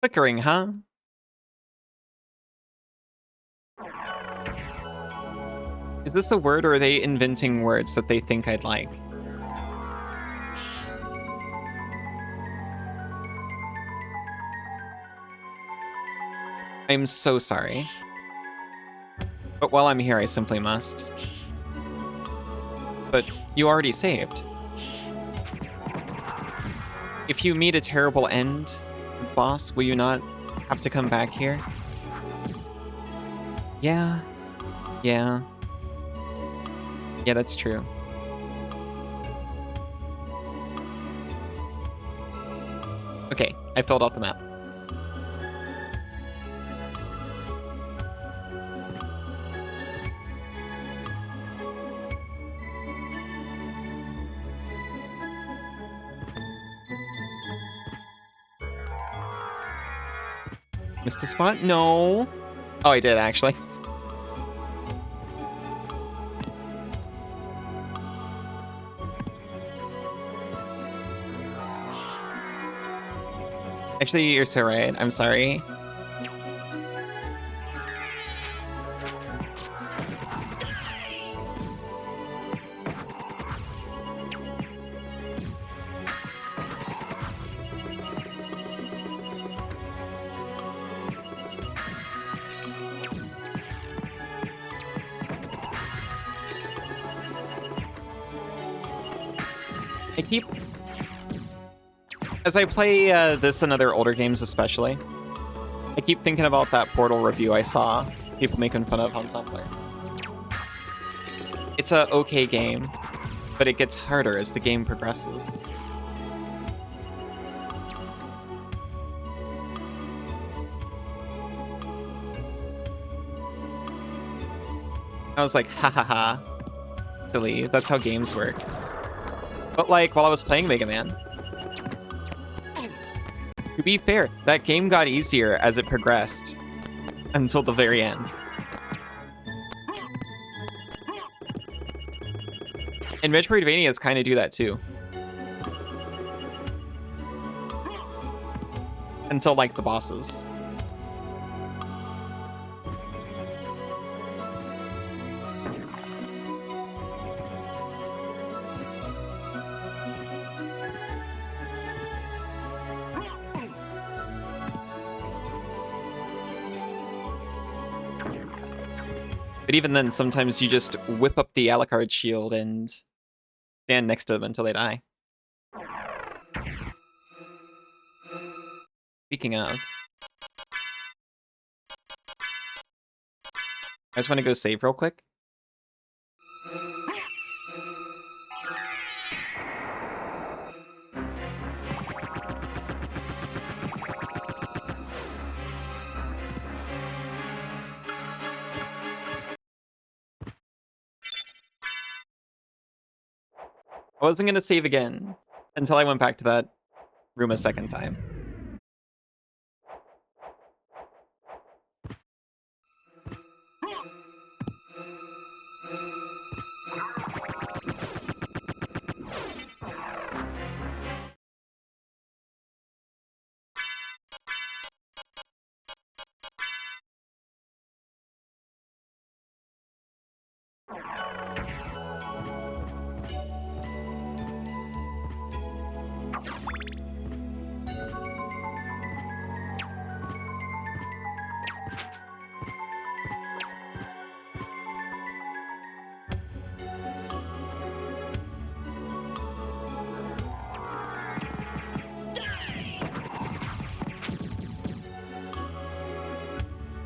Flickering, huh? Is this a word, or are they inventing words that they think I'd like? I'm so sorry. But while I'm here, I simply must. But you already saved. If you meet a terrible end, boss, will you not have to come back here? Yeah. Yeah. Yeah, that's true. Okay, I filled out the map. Missed a spot? No. Oh, I did, actually. Actually, you're so right. I'm sorry. I keep... As I play this and other older games especially, I keep thinking about that Portal review I saw people making fun of on Tumblr. It's a okay game, but it gets harder as the game progresses. I was like, ha ha ha. Silly, that's how games work. But like, while I was playing Mega Man, to be fair, that game got easier as it progressed until the very end. And Metroidvanias kind of do that too. Until like the bosses. But even then, sometimes you just whip up the Alucard shield and stand next to them until they die. Speaking of, I just want to go save real quick. I wasn't going to save again until I went back to that room a second time.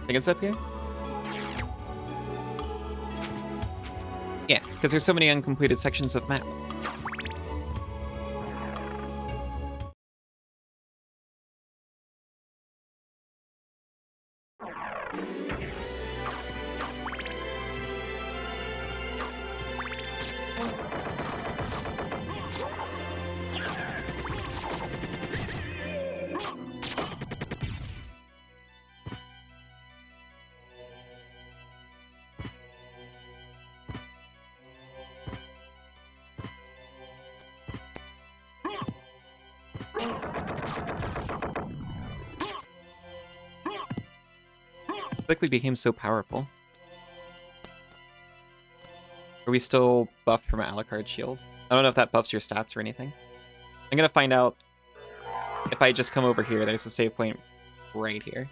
I think it's up here? Yeah, because there's so many uncompleted sections of map. Like we became so powerful. Are we still buffed from Alucard shield? I don't know if that buffs your stats or anything. I'm gonna find out if I just come over here. There's a save point right here.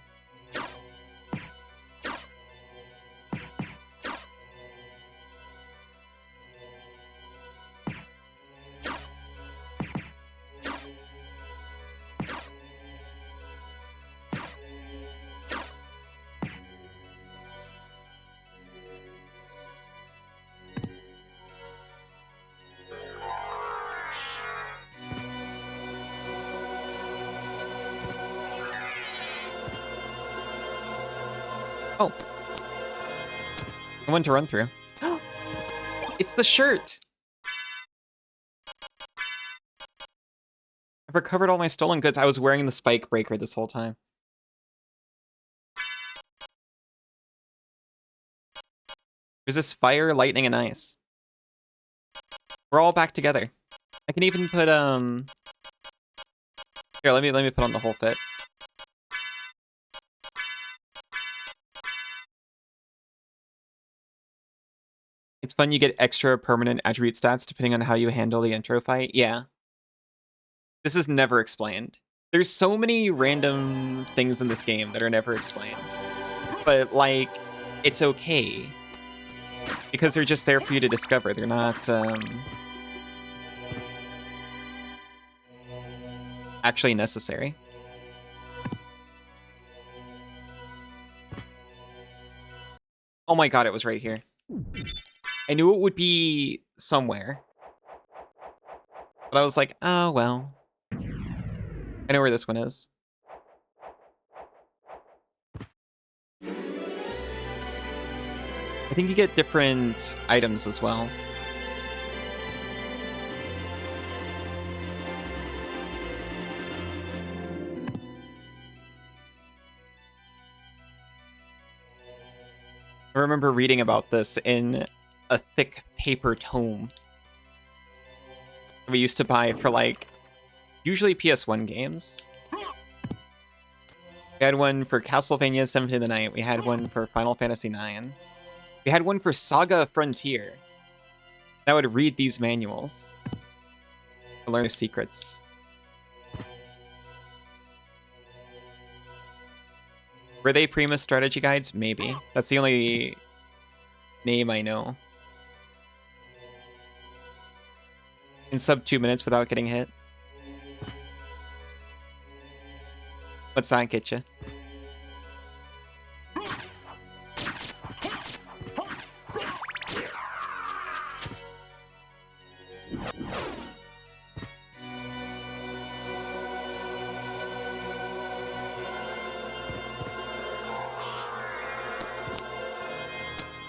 I want to run through. It's the shirt! I've recovered all my stolen goods. I was wearing the spike breaker this whole time. There's this fire, lightning, and ice. We're all back together. I can even put, Here, let me put on the whole fit. It's fun you get extra permanent attribute stats depending on how you handle the intro fight. Yeah. This is never explained. There's so many random things in this game that are never explained. But, like, it's okay. Because they're just there for you to discover. They're not, actually necessary. Oh my god, it was right here. I knew it would be somewhere. But I was like, oh, well. I know where this one is. I think you get different items as well. I remember reading about this in a thick paper tome we used to buy for, like, usually PS1 games. We had one for Castlevania Symphony of the Night. We had one for Final Fantasy IX. We had one for Saga Frontier. That would read these manuals to learn the secrets. Were they Primus strategy guides? Maybe. That's the only name I know. In sub 2 minutes without getting hit. What's that get you?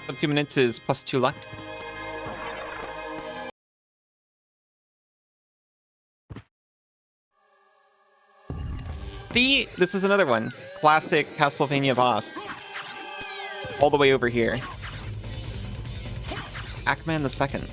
Sub 2 minutes is +2 luck. See, this is another one. Classic Castlevania boss. All the way over here. It's Ackman the Second.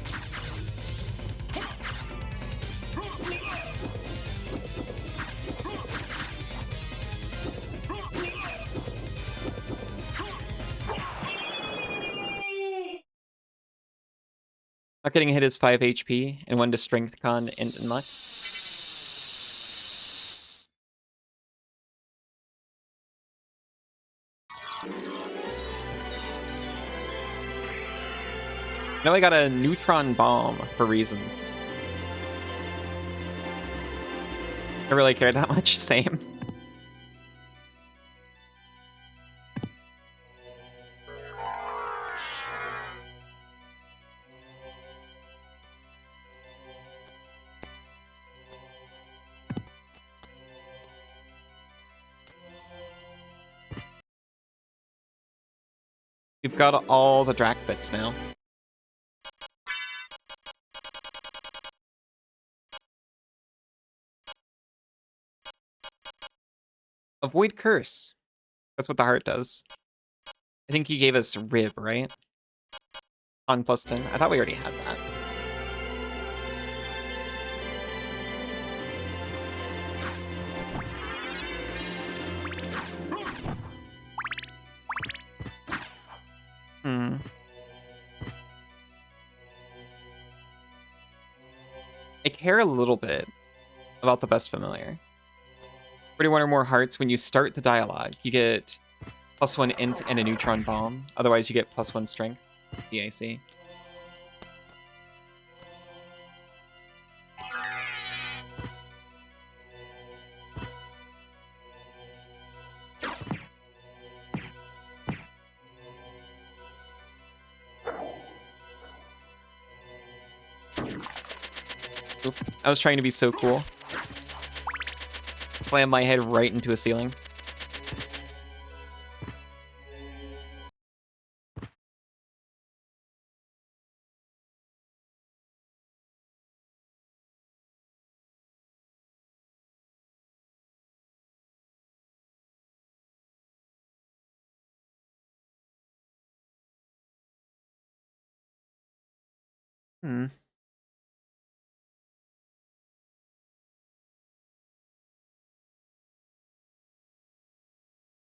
Not getting hit is 5 HP, and 1 to Strength Con, Int, and Luck. Now I got a neutron bomb for reasons. I really care that much, same. We've got all the Drac bits now. Avoid curse. That's what the heart does. I think he gave us rib, right? On +10. I thought we already had that. I care a little bit about the best familiar. 41 or more hearts. When you start the dialogue, you get +1 int and a neutron bomb. Otherwise, you get +1 strength. DAC. Oop. I was trying to be so cool. Slam my head right into a ceiling. Hmm.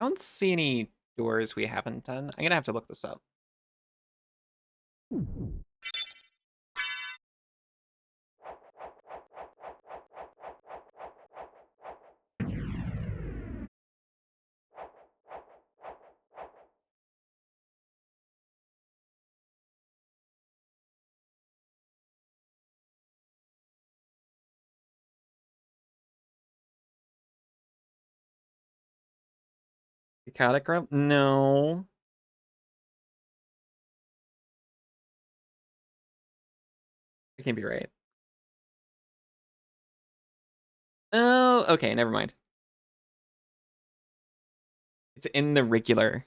I don't see any doors we haven't done. I'm gonna have to look this up. Chaotic room? No. I can't be right. Oh, okay, never mind. It's in the regular.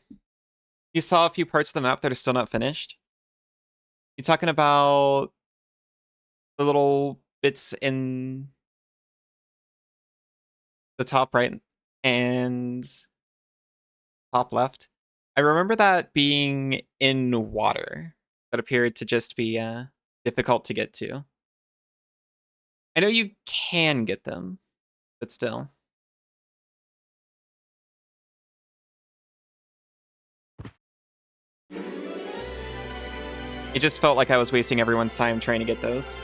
You saw a few parts of the map that are still not finished? You talking about the little bits in the top right and top left? I remember that being in water that appeared to just be difficult to get to. I know you can get them, but still. It just felt like I was wasting everyone's time trying to get those.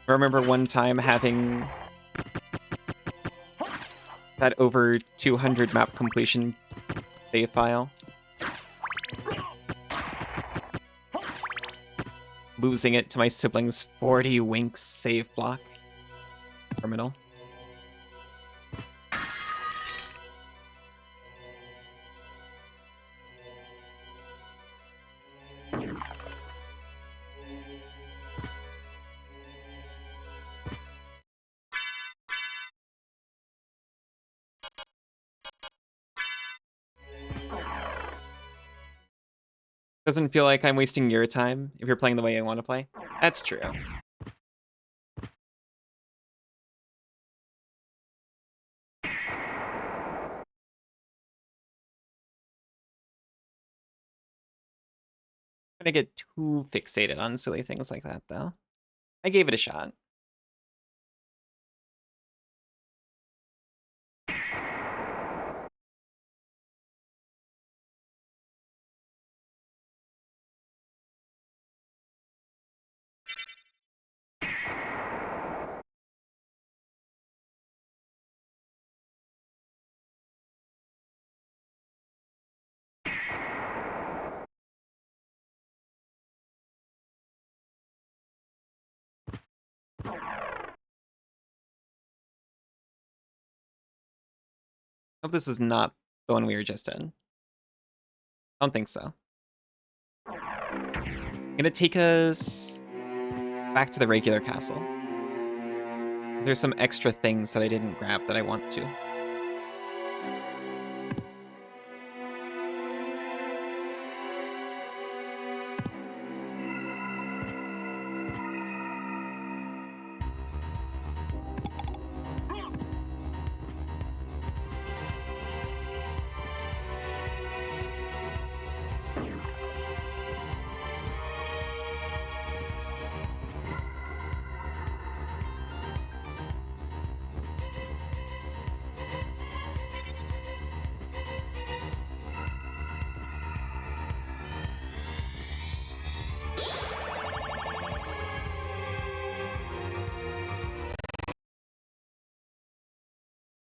I remember one time having that over 200 map completion save file. Losing it to my siblings' 40 winks save block. Terminal. Doesn't feel like I'm wasting your time if you're playing the way I want to play. That's true. I'm gonna get too fixated on silly things like that, though. I gave it a shot. Hope this is not the one we were just in. I don't think so. I'm gonna take us back to the regular castle. There's some extra things that I didn't grab that I want to.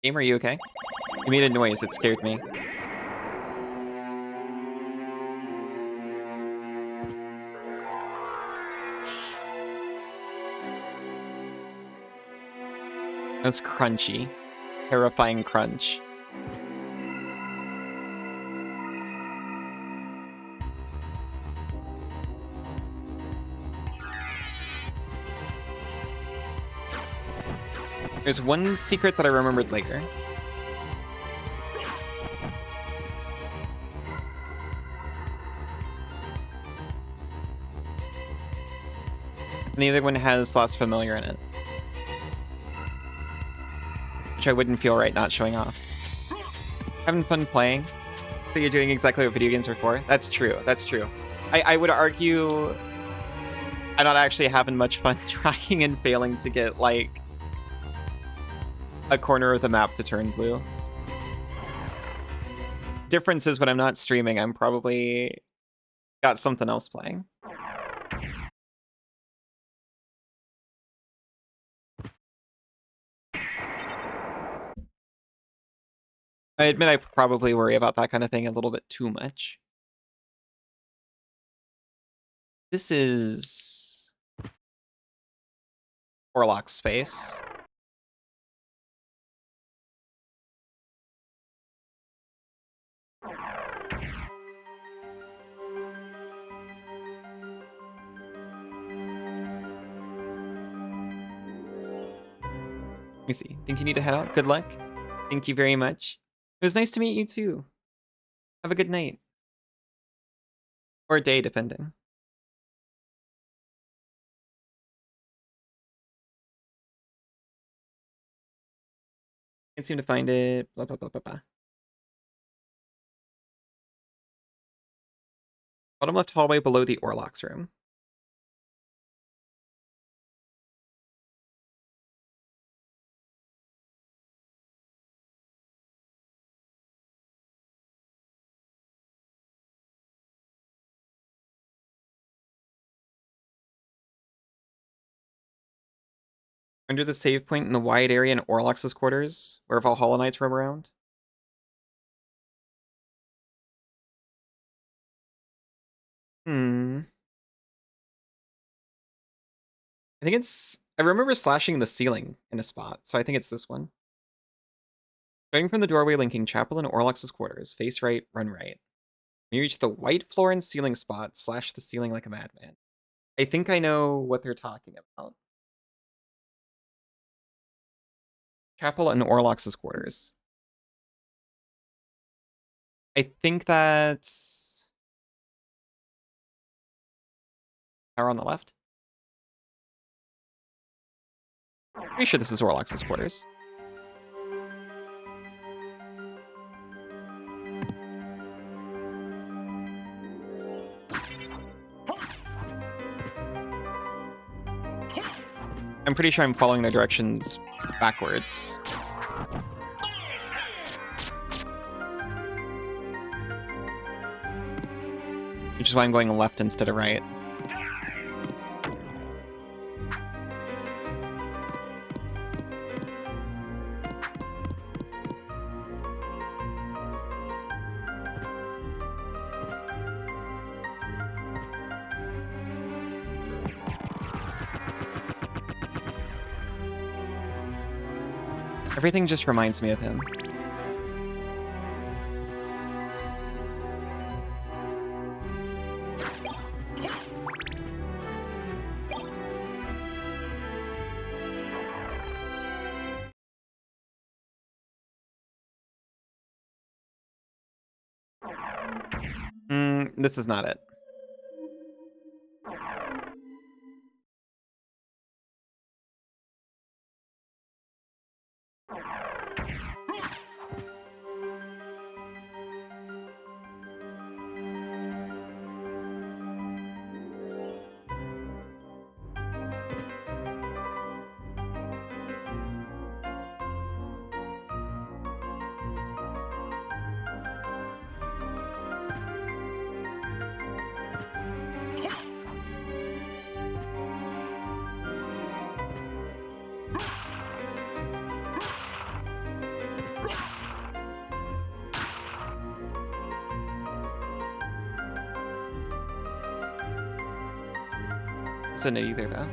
Game, are you okay? You made a noise, it scared me. That's crunchy. Terrifying crunch. There's one secret that I remembered later. And the other one has Lost Familiar in it. Which I wouldn't feel right not showing off. Having fun playing. So you're doing exactly what video games are for. That's true. That's true. I would argue I'm not actually having much fun trying and failing to get, like, a corner of the map to turn blue. Difference is when I'm not streaming, I'm probably got something else playing. I admit I probably worry about that kind of thing a little bit too much. This is Orlock space. Let me see. Think you need to head out? Good luck. Thank you very much. It was nice to meet you too. Have a good night. Or day, depending. Can't seem to find it. Blah, blah, blah, blah, blah. Bottom left hallway below the Orlock's room. Under the save point in the wide area in Orlock's quarters, where all Hollow Knights roam around. I think it's... I remember slashing the ceiling in a spot, so I think it's this one. Starting from the doorway linking Chapel and Orlock's quarters, face right, run right. When you reach the white floor and ceiling spot, slash the ceiling like a madman. I think I know what they're talking about. Chapel and Orlock's quarters. I think that's... Tower on the left? Pretty sure this is Orlock's quarters. I'm pretty sure I'm following their directions backwards. Which is why I'm going left instead of right. Everything just reminds me of him. This is not it. Isn't it either, though?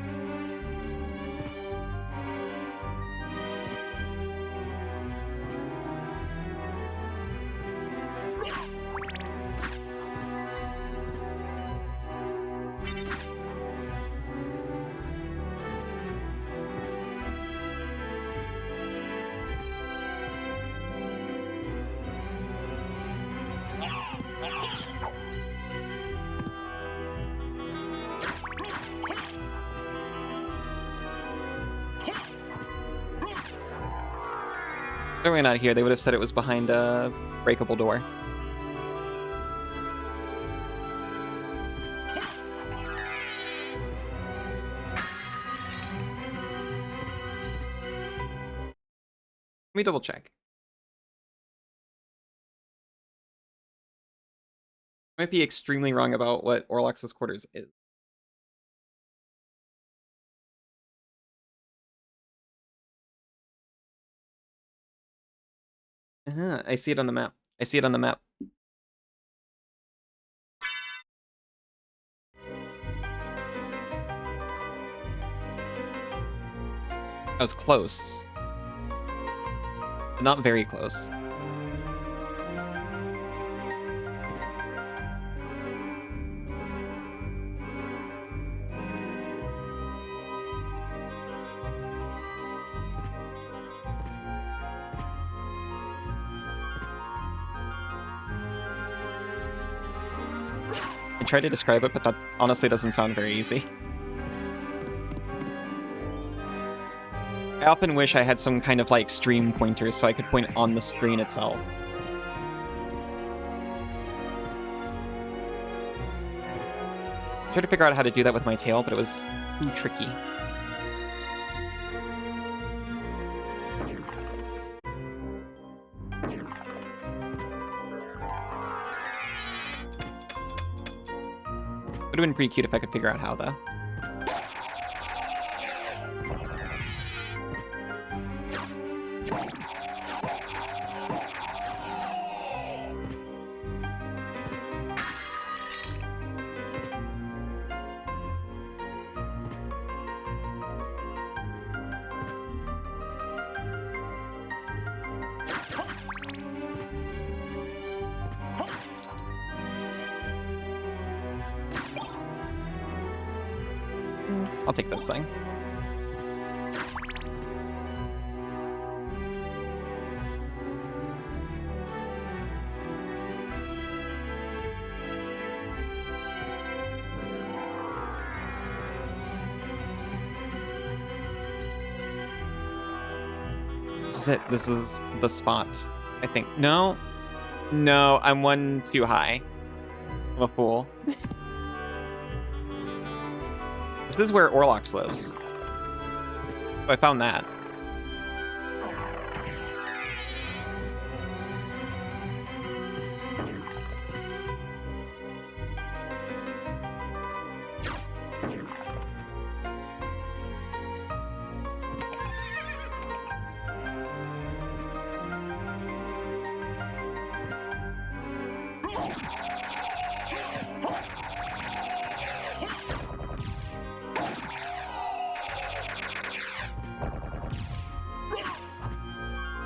Clearly not here. They would have said it was behind a breakable door. Let me double check. I might be extremely wrong about what Orlox's quarters is. I see it on the map. I see it on the map. I was close. But not very close. I tried to describe it, but that honestly doesn't sound very easy. I often wish I had some kind of like stream pointers so I could point on the screen itself. I tried to figure out how to do that with my tail, but it was too tricky. Would have been pretty cute if I could figure out how, though. I'll take this thing. This is it. This is the spot, I think. No. No, I'm one too high. I'm a fool. This is where Orlox lives. So I found that.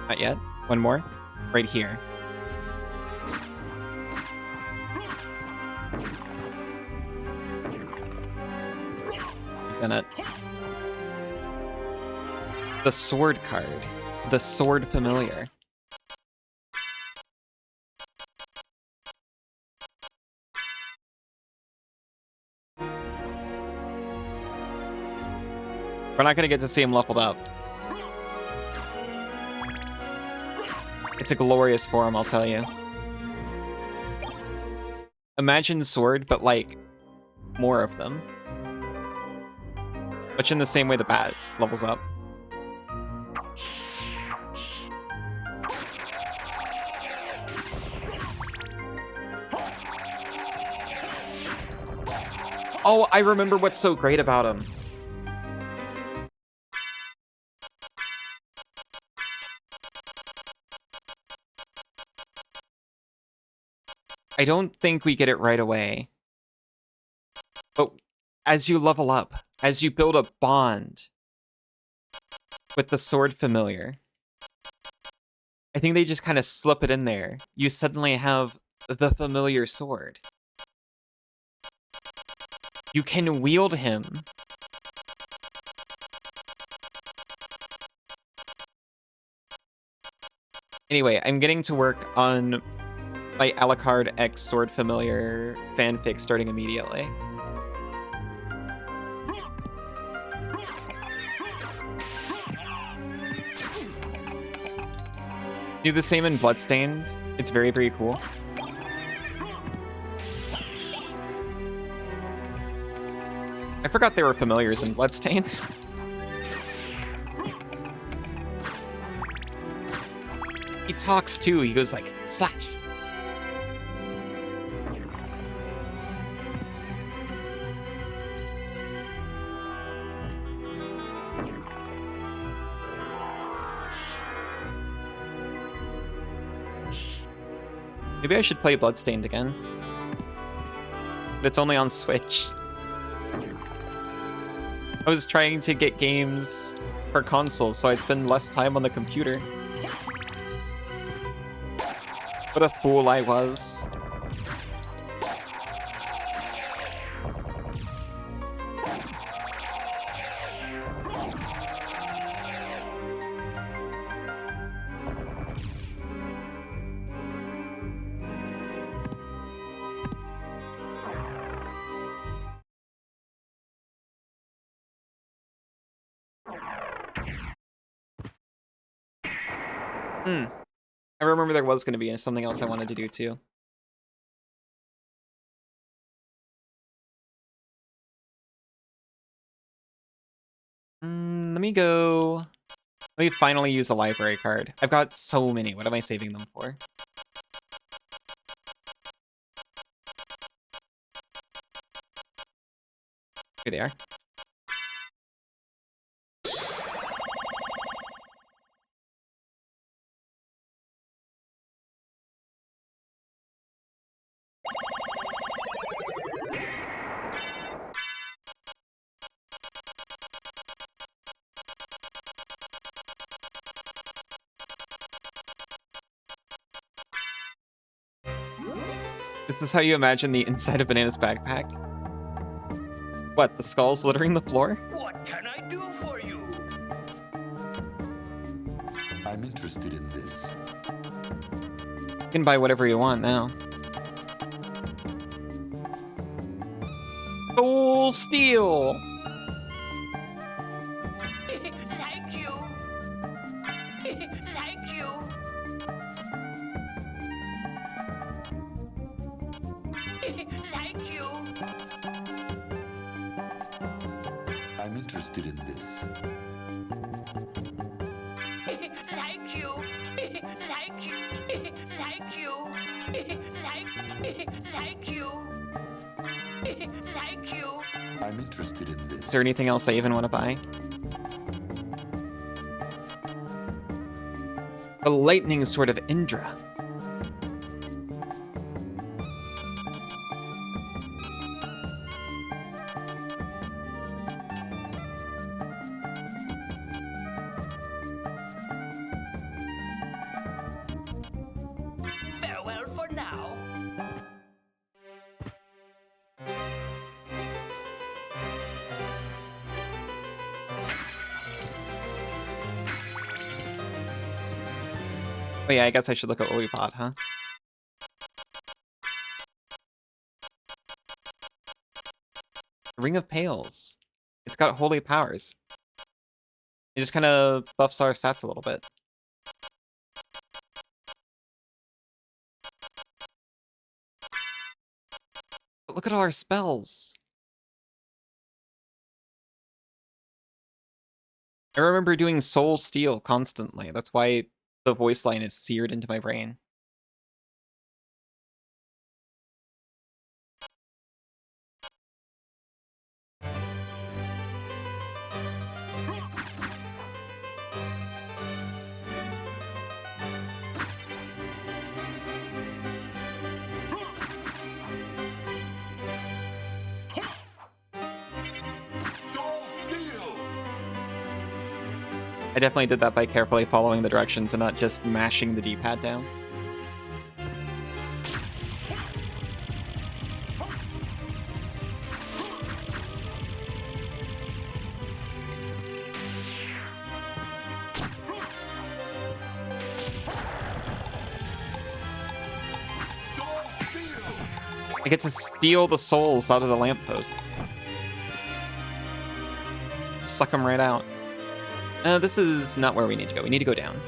Not yet. One more. Right here. We've done it. The sword card. The sword familiar. We're not going to get to see him leveled up. It's a glorious form, I'll tell you. Imagine sword, but like more of them. Much in the same way the bat levels up. Oh, I remember what's so great about him. I don't think we get it right away. But as you level up, as you build a bond with the sword familiar, I think they just kind of slip it in there. You suddenly have the familiar sword. You can wield him. Anyway, I'm getting to work on my Alucard X Sword Familiar fanfic starting immediately. Do the same in Bloodstained. It's very, very cool. I forgot there were familiars in Bloodstained. He talks too. He goes like, slash. Maybe I should play Bloodstained again. But it's only on Switch. I was trying to get games for console, so I'd spend less time on the computer. What a fool I was. I remember there was going to be something else I wanted to do too. Let me go. Let me finally use a library card. I've got so many. What am I saving them for? Here they are. This is how you imagine the inside of Banana's backpack? What, the skulls littering the floor? What can I do for you? I'm interested in this. You can buy whatever you want now. Soul Steel! Like you. Like you. Like you. I'm interested in this. Like you. Like you. Like you. Like you. Like you. I'm interested in this. Is there anything else I even want to buy? The lightning sword of Indra. Farewell for now. Oh yeah, I guess I should look at what we bought, huh? Ring of Pails. It's got holy powers. It just kind of buffs our stats a little bit. But look at all our spells. I remember doing Soul Steel constantly. That's why the voice line is seared into my brain. I definitely did that by carefully following the directions and not just mashing the D-pad down. I get to steal the souls out of the lampposts. Suck them right out. This is not where we need to go. We need to go down.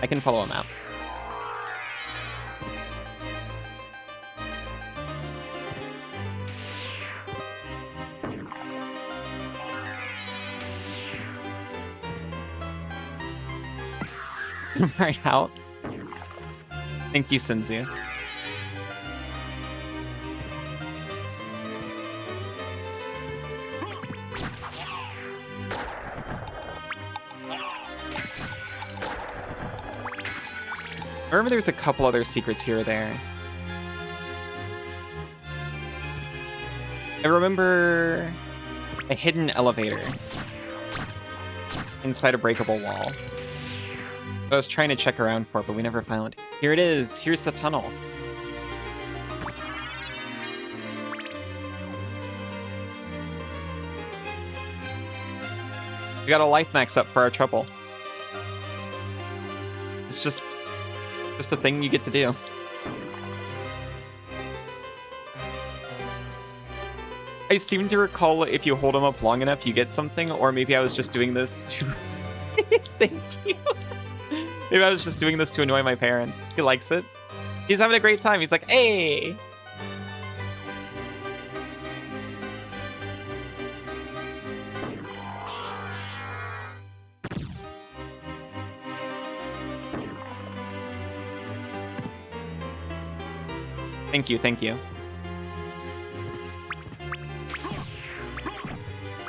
I can follow him out. Right out. Thank you, Sinzu. I remember there's a couple other secrets here or there. I remember a hidden elevator inside a breakable wall. I was trying to check around for, but we never found. Here it is. Here's the tunnel. We got a life max up for our trouble. It's just a thing you get to do. I seem to recall if you hold him up long enough, you get something, or maybe I was just doing this to... Thank you. Maybe I was just doing this to annoy my parents. He likes it. He's having a great time. He's like, hey! Thank you, thank you.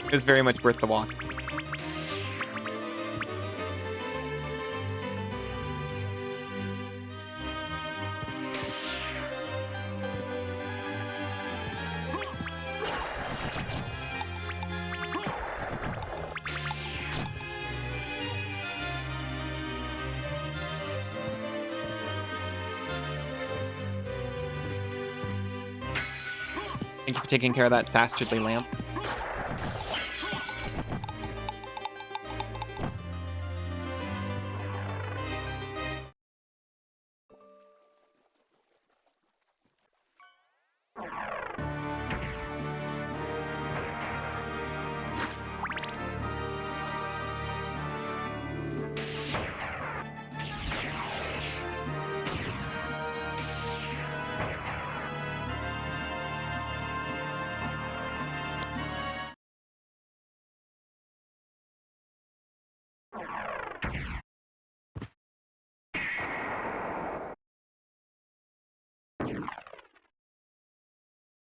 It was very much worth the walk. Thank you for taking care of that dastardly lamp.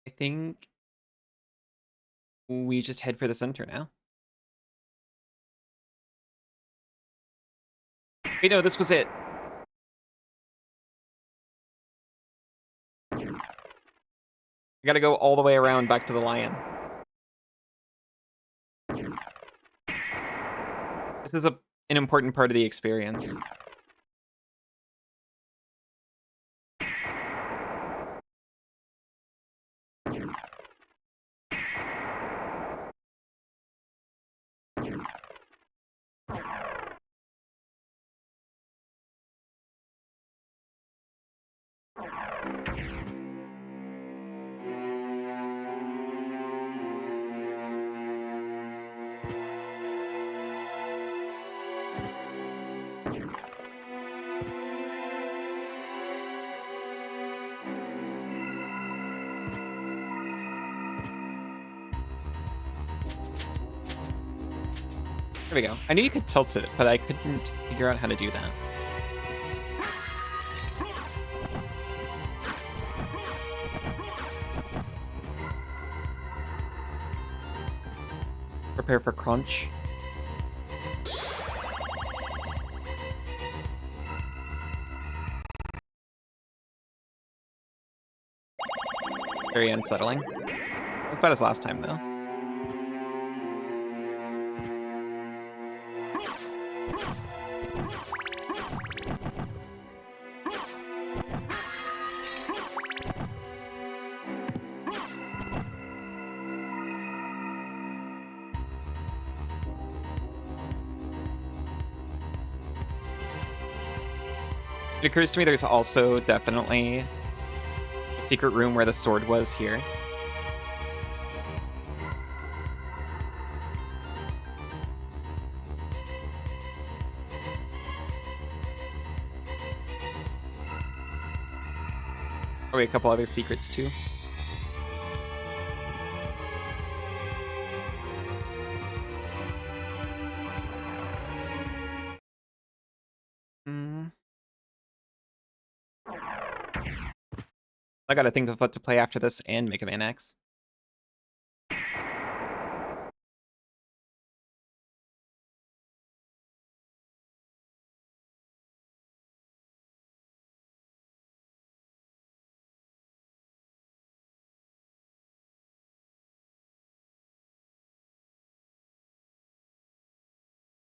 I think we just head for the center now. Wait, no, this was it. I gotta go all the way around back to the lion. This is an important part of the experience. There we go. I knew you could tilt it, but I couldn't figure out how to do that. Prepare for crunch. Very unsettling. As bad as last time, though. It occurs to me there's also definitely a secret room where the sword was here. Probably a couple other secrets too. I gotta think of what to play after this and Mega Man X.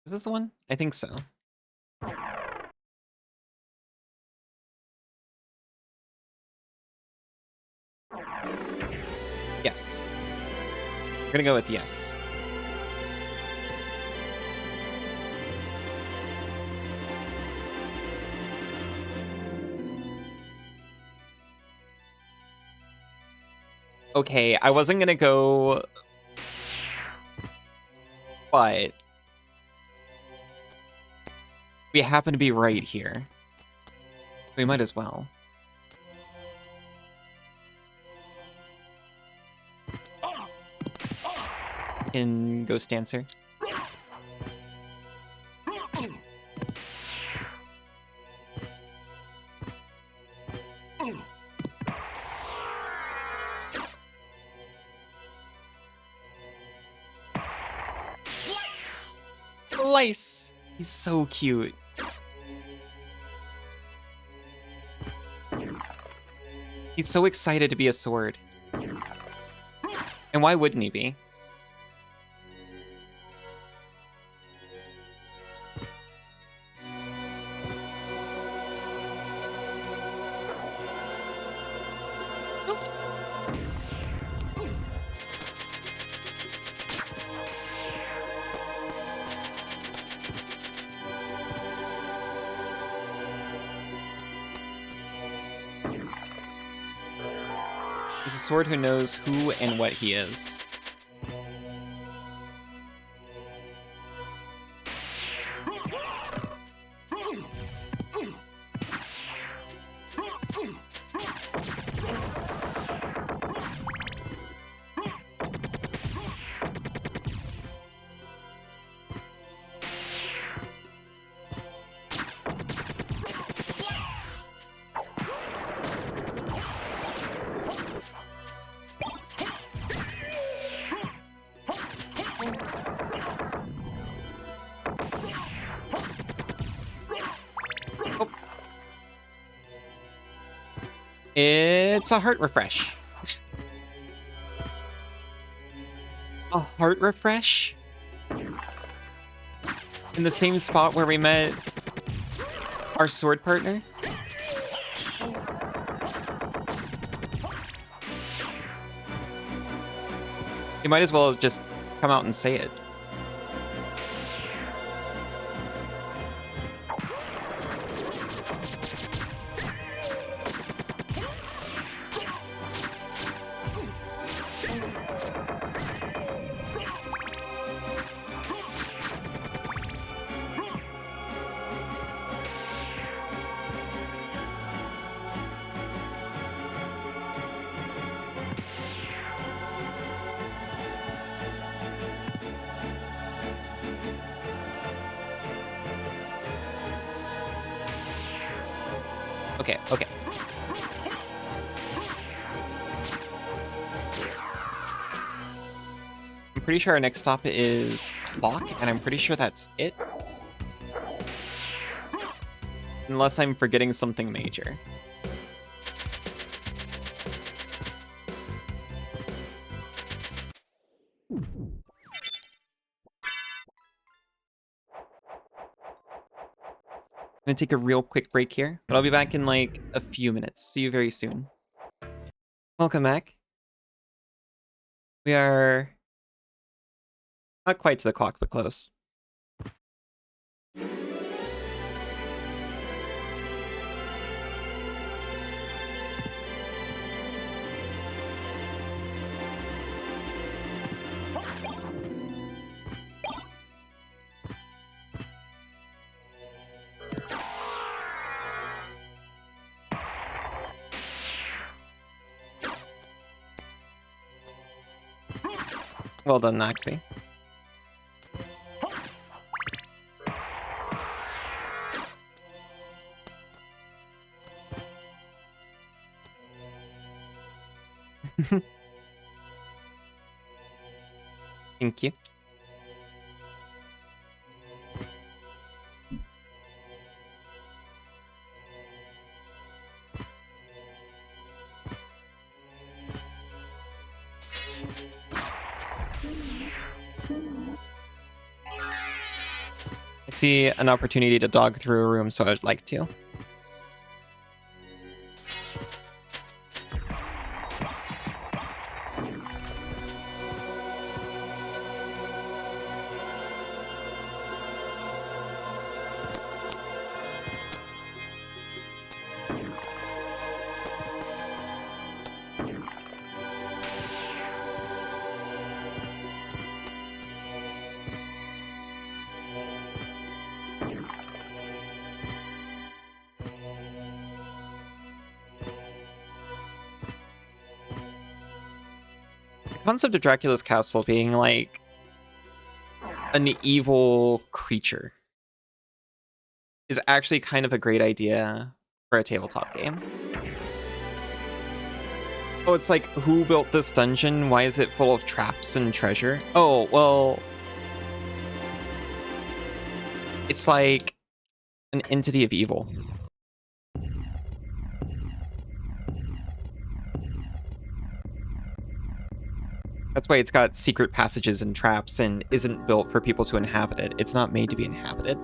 Is this the one? I think so. Yes. We're gonna go with yes. Okay, I wasn't gonna go, but we happen to be right here. We might as well. In Ghost Dancer. Lice! He's so cute. He's so excited to be a sword. And why wouldn't he be? He's a sword who knows who and what he is. It's a heart refresh. A heart refresh? In the same spot where we met our sword partner? You might as well just come out and say it. Okay. I'm pretty sure our next stop is Clock, and I'm pretty sure that's it. Unless I'm forgetting something major. I'm gonna take a real quick break here, but I'll be back in like a few minutes. See you very soon. Welcome back. We are not quite to the clock, but close. Well done, Noxie. Thank you. I see an opportunity to dog through a room, so I'd like to. Concept of Dracula's castle being like an evil creature is actually kind of a great idea for a tabletop game. Oh, it's like, who built this dungeon? Why is it full of traps and treasure? Oh, well, it's like an entity of evil. That's why it's got secret passages and traps and isn't built for people to inhabit it. It's not made to be inhabited.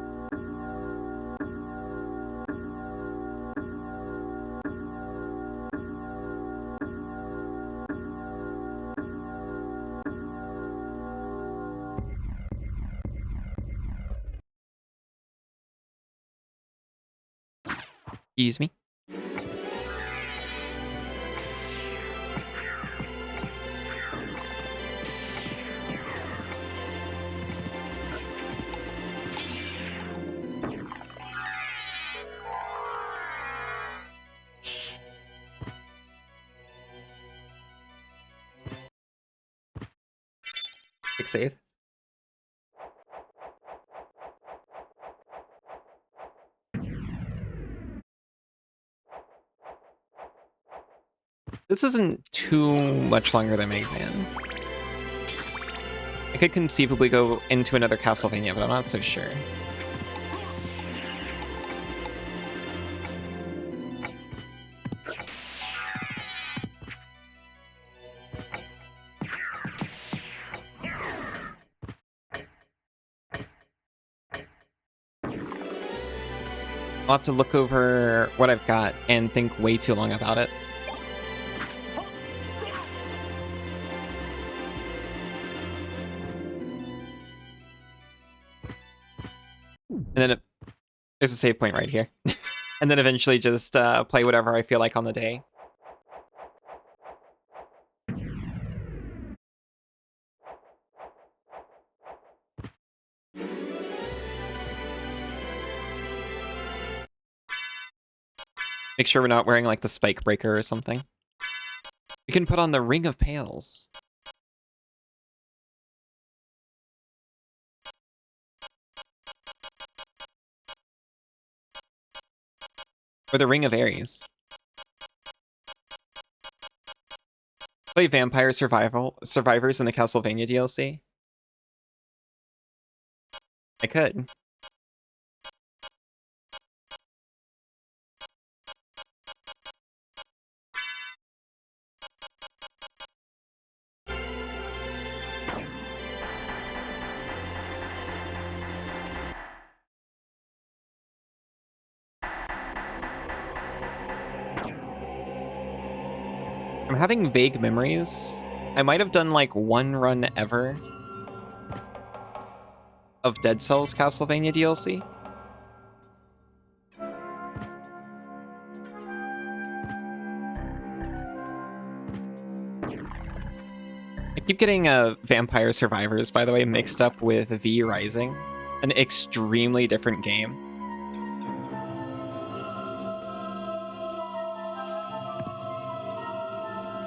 Excuse me. Quick save. This isn't too much longer than Mega Man. I could conceivably go into another Castlevania, but I'm not so sure. I'll have to look over what I've got and think way too long about it. And then there's a save point right here. And then eventually just play whatever I feel like on the day. Make sure we're not wearing like the spike breaker or something. We can put on the Ring of Pails. Or the Ring of Ares. Play Vampire Survivors in the Castlevania DLC? I could. I'm having vague memories. I might have done like one run ever of Dead Cells Castlevania DLC. I keep getting Vampire Survivors, by the way, mixed up with V Rising, an extremely different game.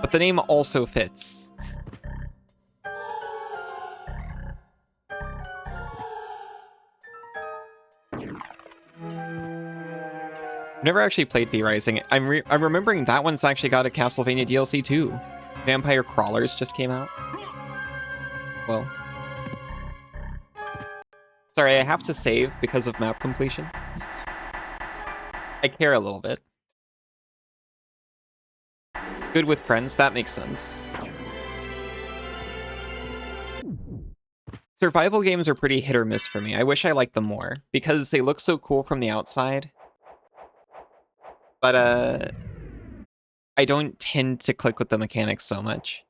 But the name also fits. never actually played V Rising. I'm remembering that one's actually got a Castlevania DLC too. Vampire Crawlers just came out. Whoa. Sorry, I have to save because of map completion. I care a little bit. Good with friends, that makes sense. Survival games are pretty hit or miss for me. I wish I liked them more, because they look so cool from the outside. But, I don't tend to click with the mechanics so much.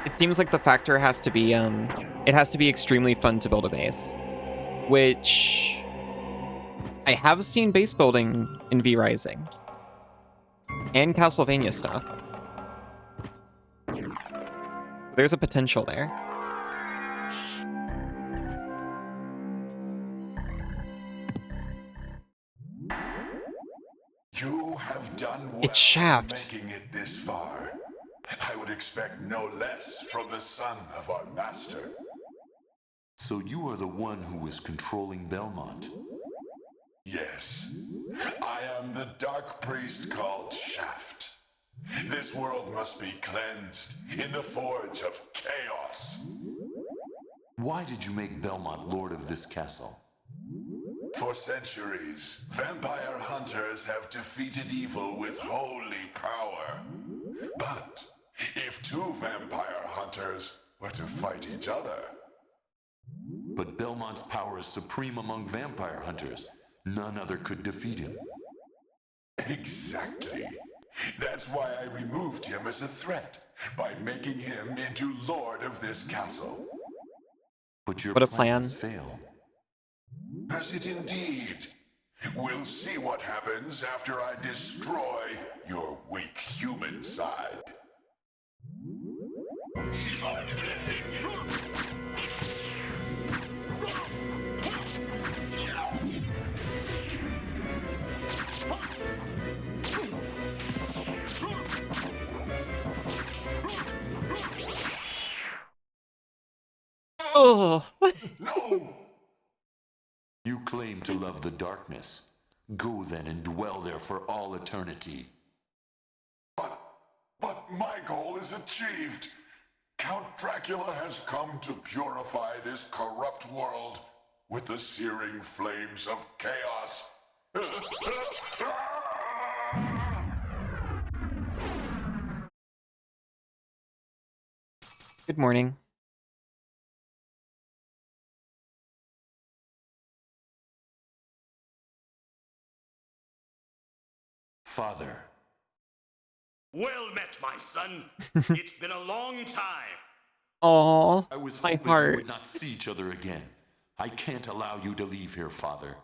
It seems like the factor has to be, it has to be extremely fun to build a base. Which... I have seen base building in V Rising. And Castlevania stuff. There's a potential there. You have done well It's Shaft. making it this far. I would expect no less from the son of our master. So you are the one who was controlling Belmont. Yes, I am the dark priest called Shaft. This world must be cleansed in the forge of chaos. Why did you make Belmont lord of this castle? For centuries, vampire hunters have defeated evil with holy power. But if two vampire hunters were to fight each other... But Belmont's power is supreme among vampire hunters. None other could defeat him. Exactly. That's why I removed him as a threat, by making him into lord of this castle. But your What a plan plan. has failed. Has it indeed? We'll see what happens after I destroy your weak human side. Oh, No! You claim to love the darkness. Go then and dwell there for all eternity. But my goal is achieved. Count Dracula has come to purify this corrupt world with the searing flames of chaos. good morning. Father, Well met, my son. It's been a long time. Aww, I was my hoping we heart. would not see each other again. I can't allow you to leave here, Father.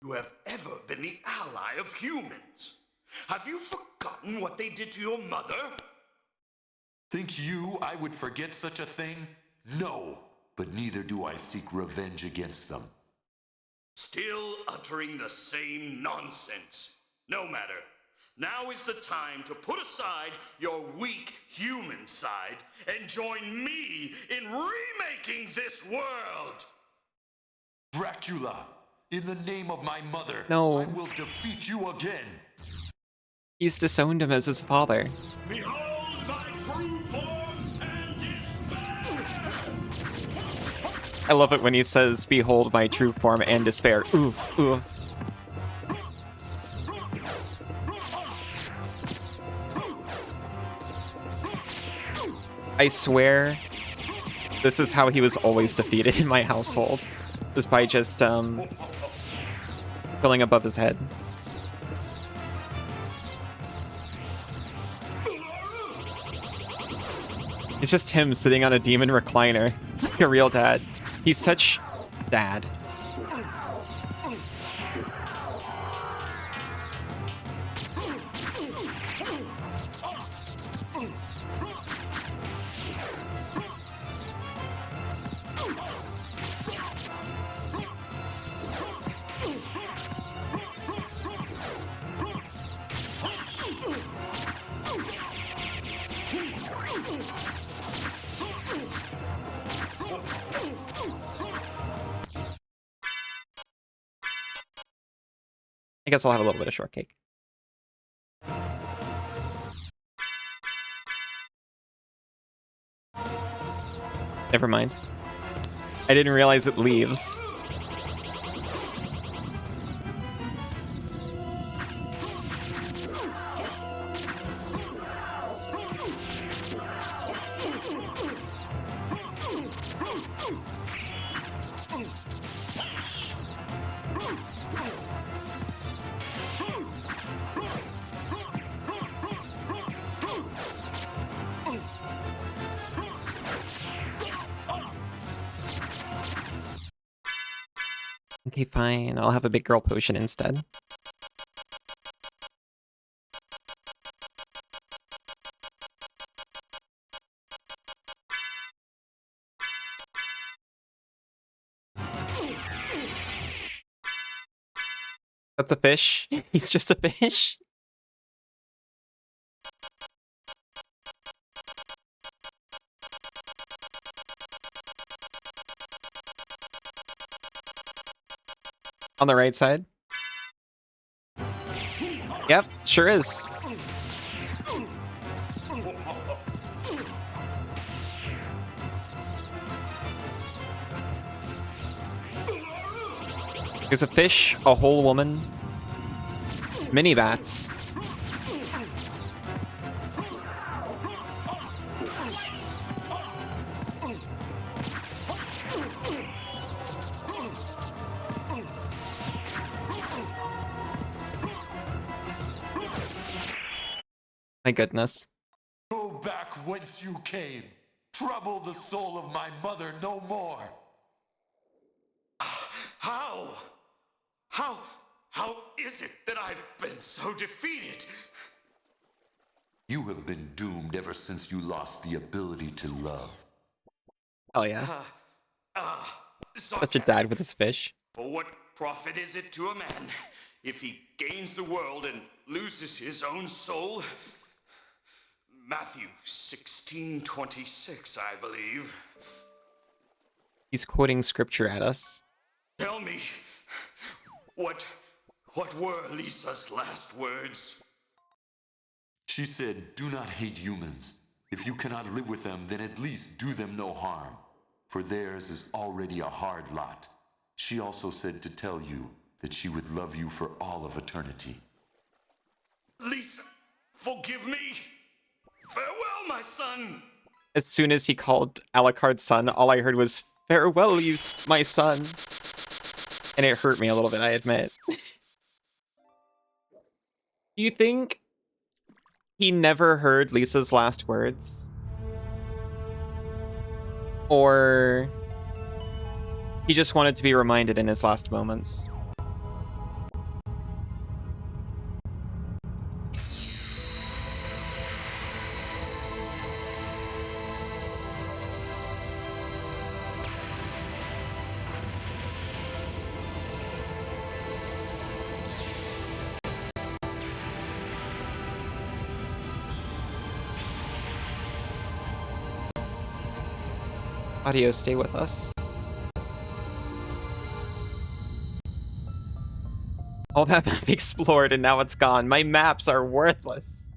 You have ever been the ally of humans. Have you forgotten what they did to your mother? Think you I would forget such a thing? No, but neither do I seek revenge against them. Still uttering the same nonsense. No matter. Now is the time to put aside your weak human side and join me in remaking this world. Dracula, in the name of my mother, No. I will defeat you again. He's disowned him as his father. Behold thy true form and despair! I love it when he says, "Behold my true form and despair." Ooh, ooh. I swear, this is how he was always defeated in my household. Is by just, filling above his head. It's just him sitting on a demon recliner, like a real dad. He's such dad. guess I'll have a little bit of shortcake. Never mind. I didn't realize it leaves. Okay, fine. I'll have a big girl potion instead. That's a fish. He's just a fish. On the right side. Yep, sure is. There's a fish, a whole woman, mini bats. My goodness. Go back whence you came. Trouble the soul of my mother no more. How? How is it that I've been so defeated? You have been doomed ever since you lost the ability to love. Oh yeah. Such a Sarcasm. dad with his fish. For what profit is it to a man if he gains the world and loses his own soul? Matthew 16:26, I believe. He's quoting scripture at us. Tell me, what were Lisa's last words? She said, "Do not hate humans. If you cannot live with them, then at least do them no harm, for theirs is already a hard lot." She also said to tell you that she would love you for all of eternity. Lisa, forgive me. Farewell, my son. As soon as he called Alucard's son, all I heard was, "Farewell, my son." And it hurt me a little bit, I admit. Do you think he never heard Lisa's last words? Or he just wanted to be reminded in his last moments? Audio, stay with us. All that map explored and now it's gone. My maps are worthless.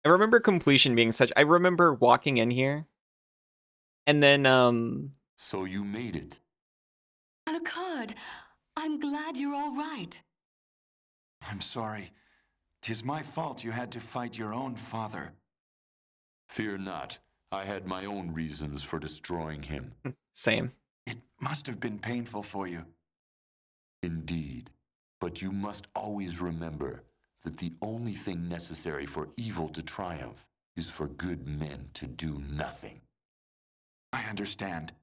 I remember completion being such... I remember walking in here and then, So you made it. Alucard, I'm glad you're all right. I'm sorry. 'Tis my fault you had to fight your own father. Fear not. I had my own reasons for destroying him. Same. It must have been painful for you. Indeed. But you must always remember that the only thing necessary for evil to triumph is for good men to do nothing. I understand.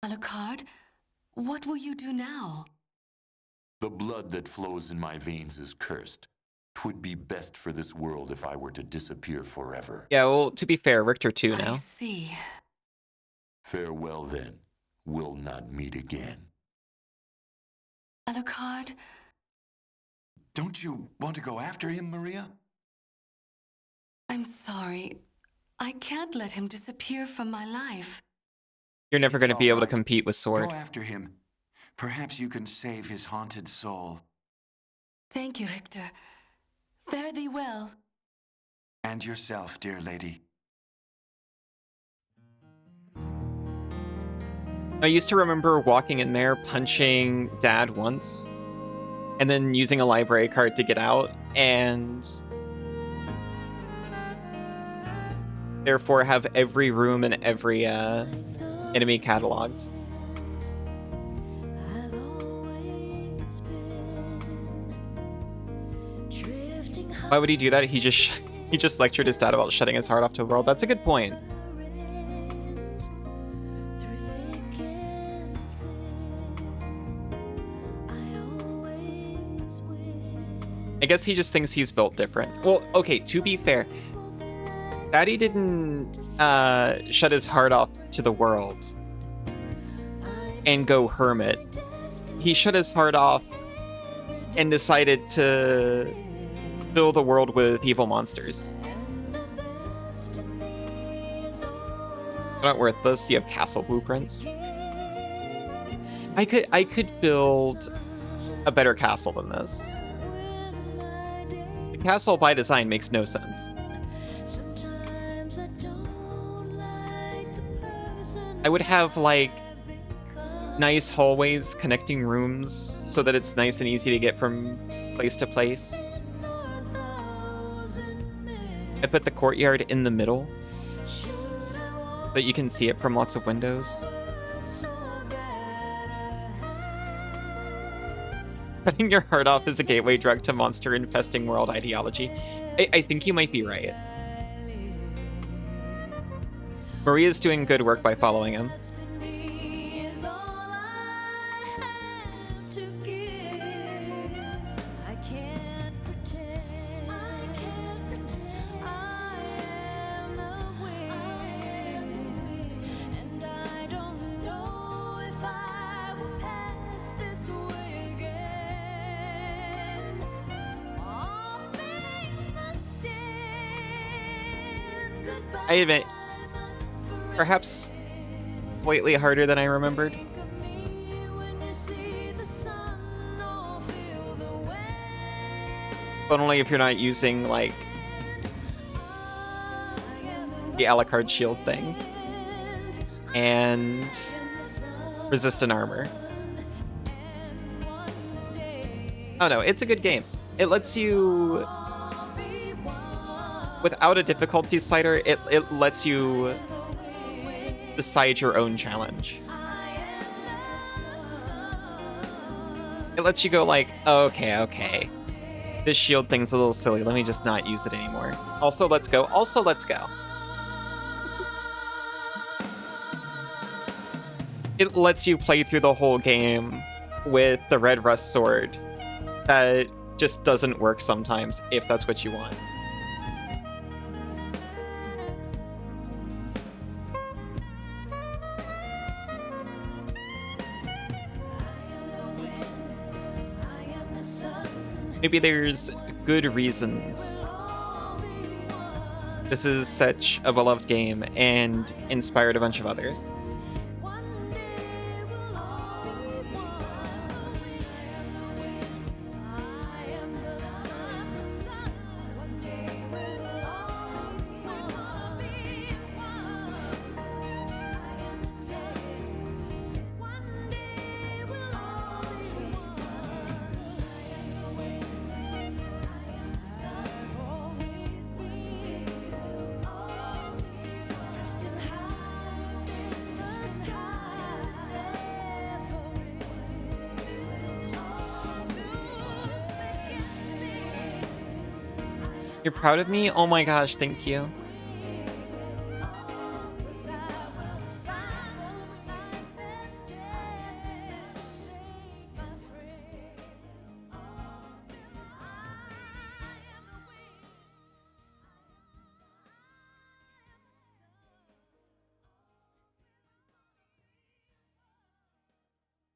Alucard, what will you do now? The blood that flows in my veins is cursed. 'Twould be best for this world if I were to disappear forever. Yeah, well, to be fair, Richter 2 I now. see. Farewell then. We'll not meet again. Alucard, Don't you want to go after him, Maria? I'm sorry. I can't let him disappear from my life. You're never It's going to be all able to right. compete with Sword. Go after him. Perhaps you can save his haunted soul. Thank you, Richter. Fare thee well. And yourself, dear lady. I used to remember walking in there, punching Dad once, and then using a library card to get out, and therefore have every room and every enemy cataloged. Why would he do that? He just lectured his dad about shutting his heart off to the world. That's a good point. I guess he just thinks he's built different. Well, okay, to be fair, Daddy didn't shut his heart off to the world and go hermit. He shut his heart off and decided to fill the world with evil monsters. They're not worthless. You have castle blueprints. I could build a better castle than this. The castle by design makes no sense. I would have like nice hallways connecting rooms so that it's nice and easy to get from place to place. I put the courtyard in the middle so that you can see it from lots of windows. Cutting your heart off is a gateway drug to monster-infesting world ideology. I think you might be right. Maria's doing good work by following him. I admit, perhaps slightly harder than I remembered. But only if you're not using, like, the Alucard shield thing. And resistant armor. Oh no, it's a good game. It lets you... Without a difficulty slider, it lets you decide your own challenge. It lets you go like, okay. This shield thing's a little silly. Let me just not use it anymore. Also, let's go. Also, let's go. It lets you play through the whole game with the red rust sword. That just doesn't work sometimes, if that's what you want. Maybe there's good reasons this is such a beloved game and inspired a bunch of others. You're proud of me? Oh my gosh, thank you.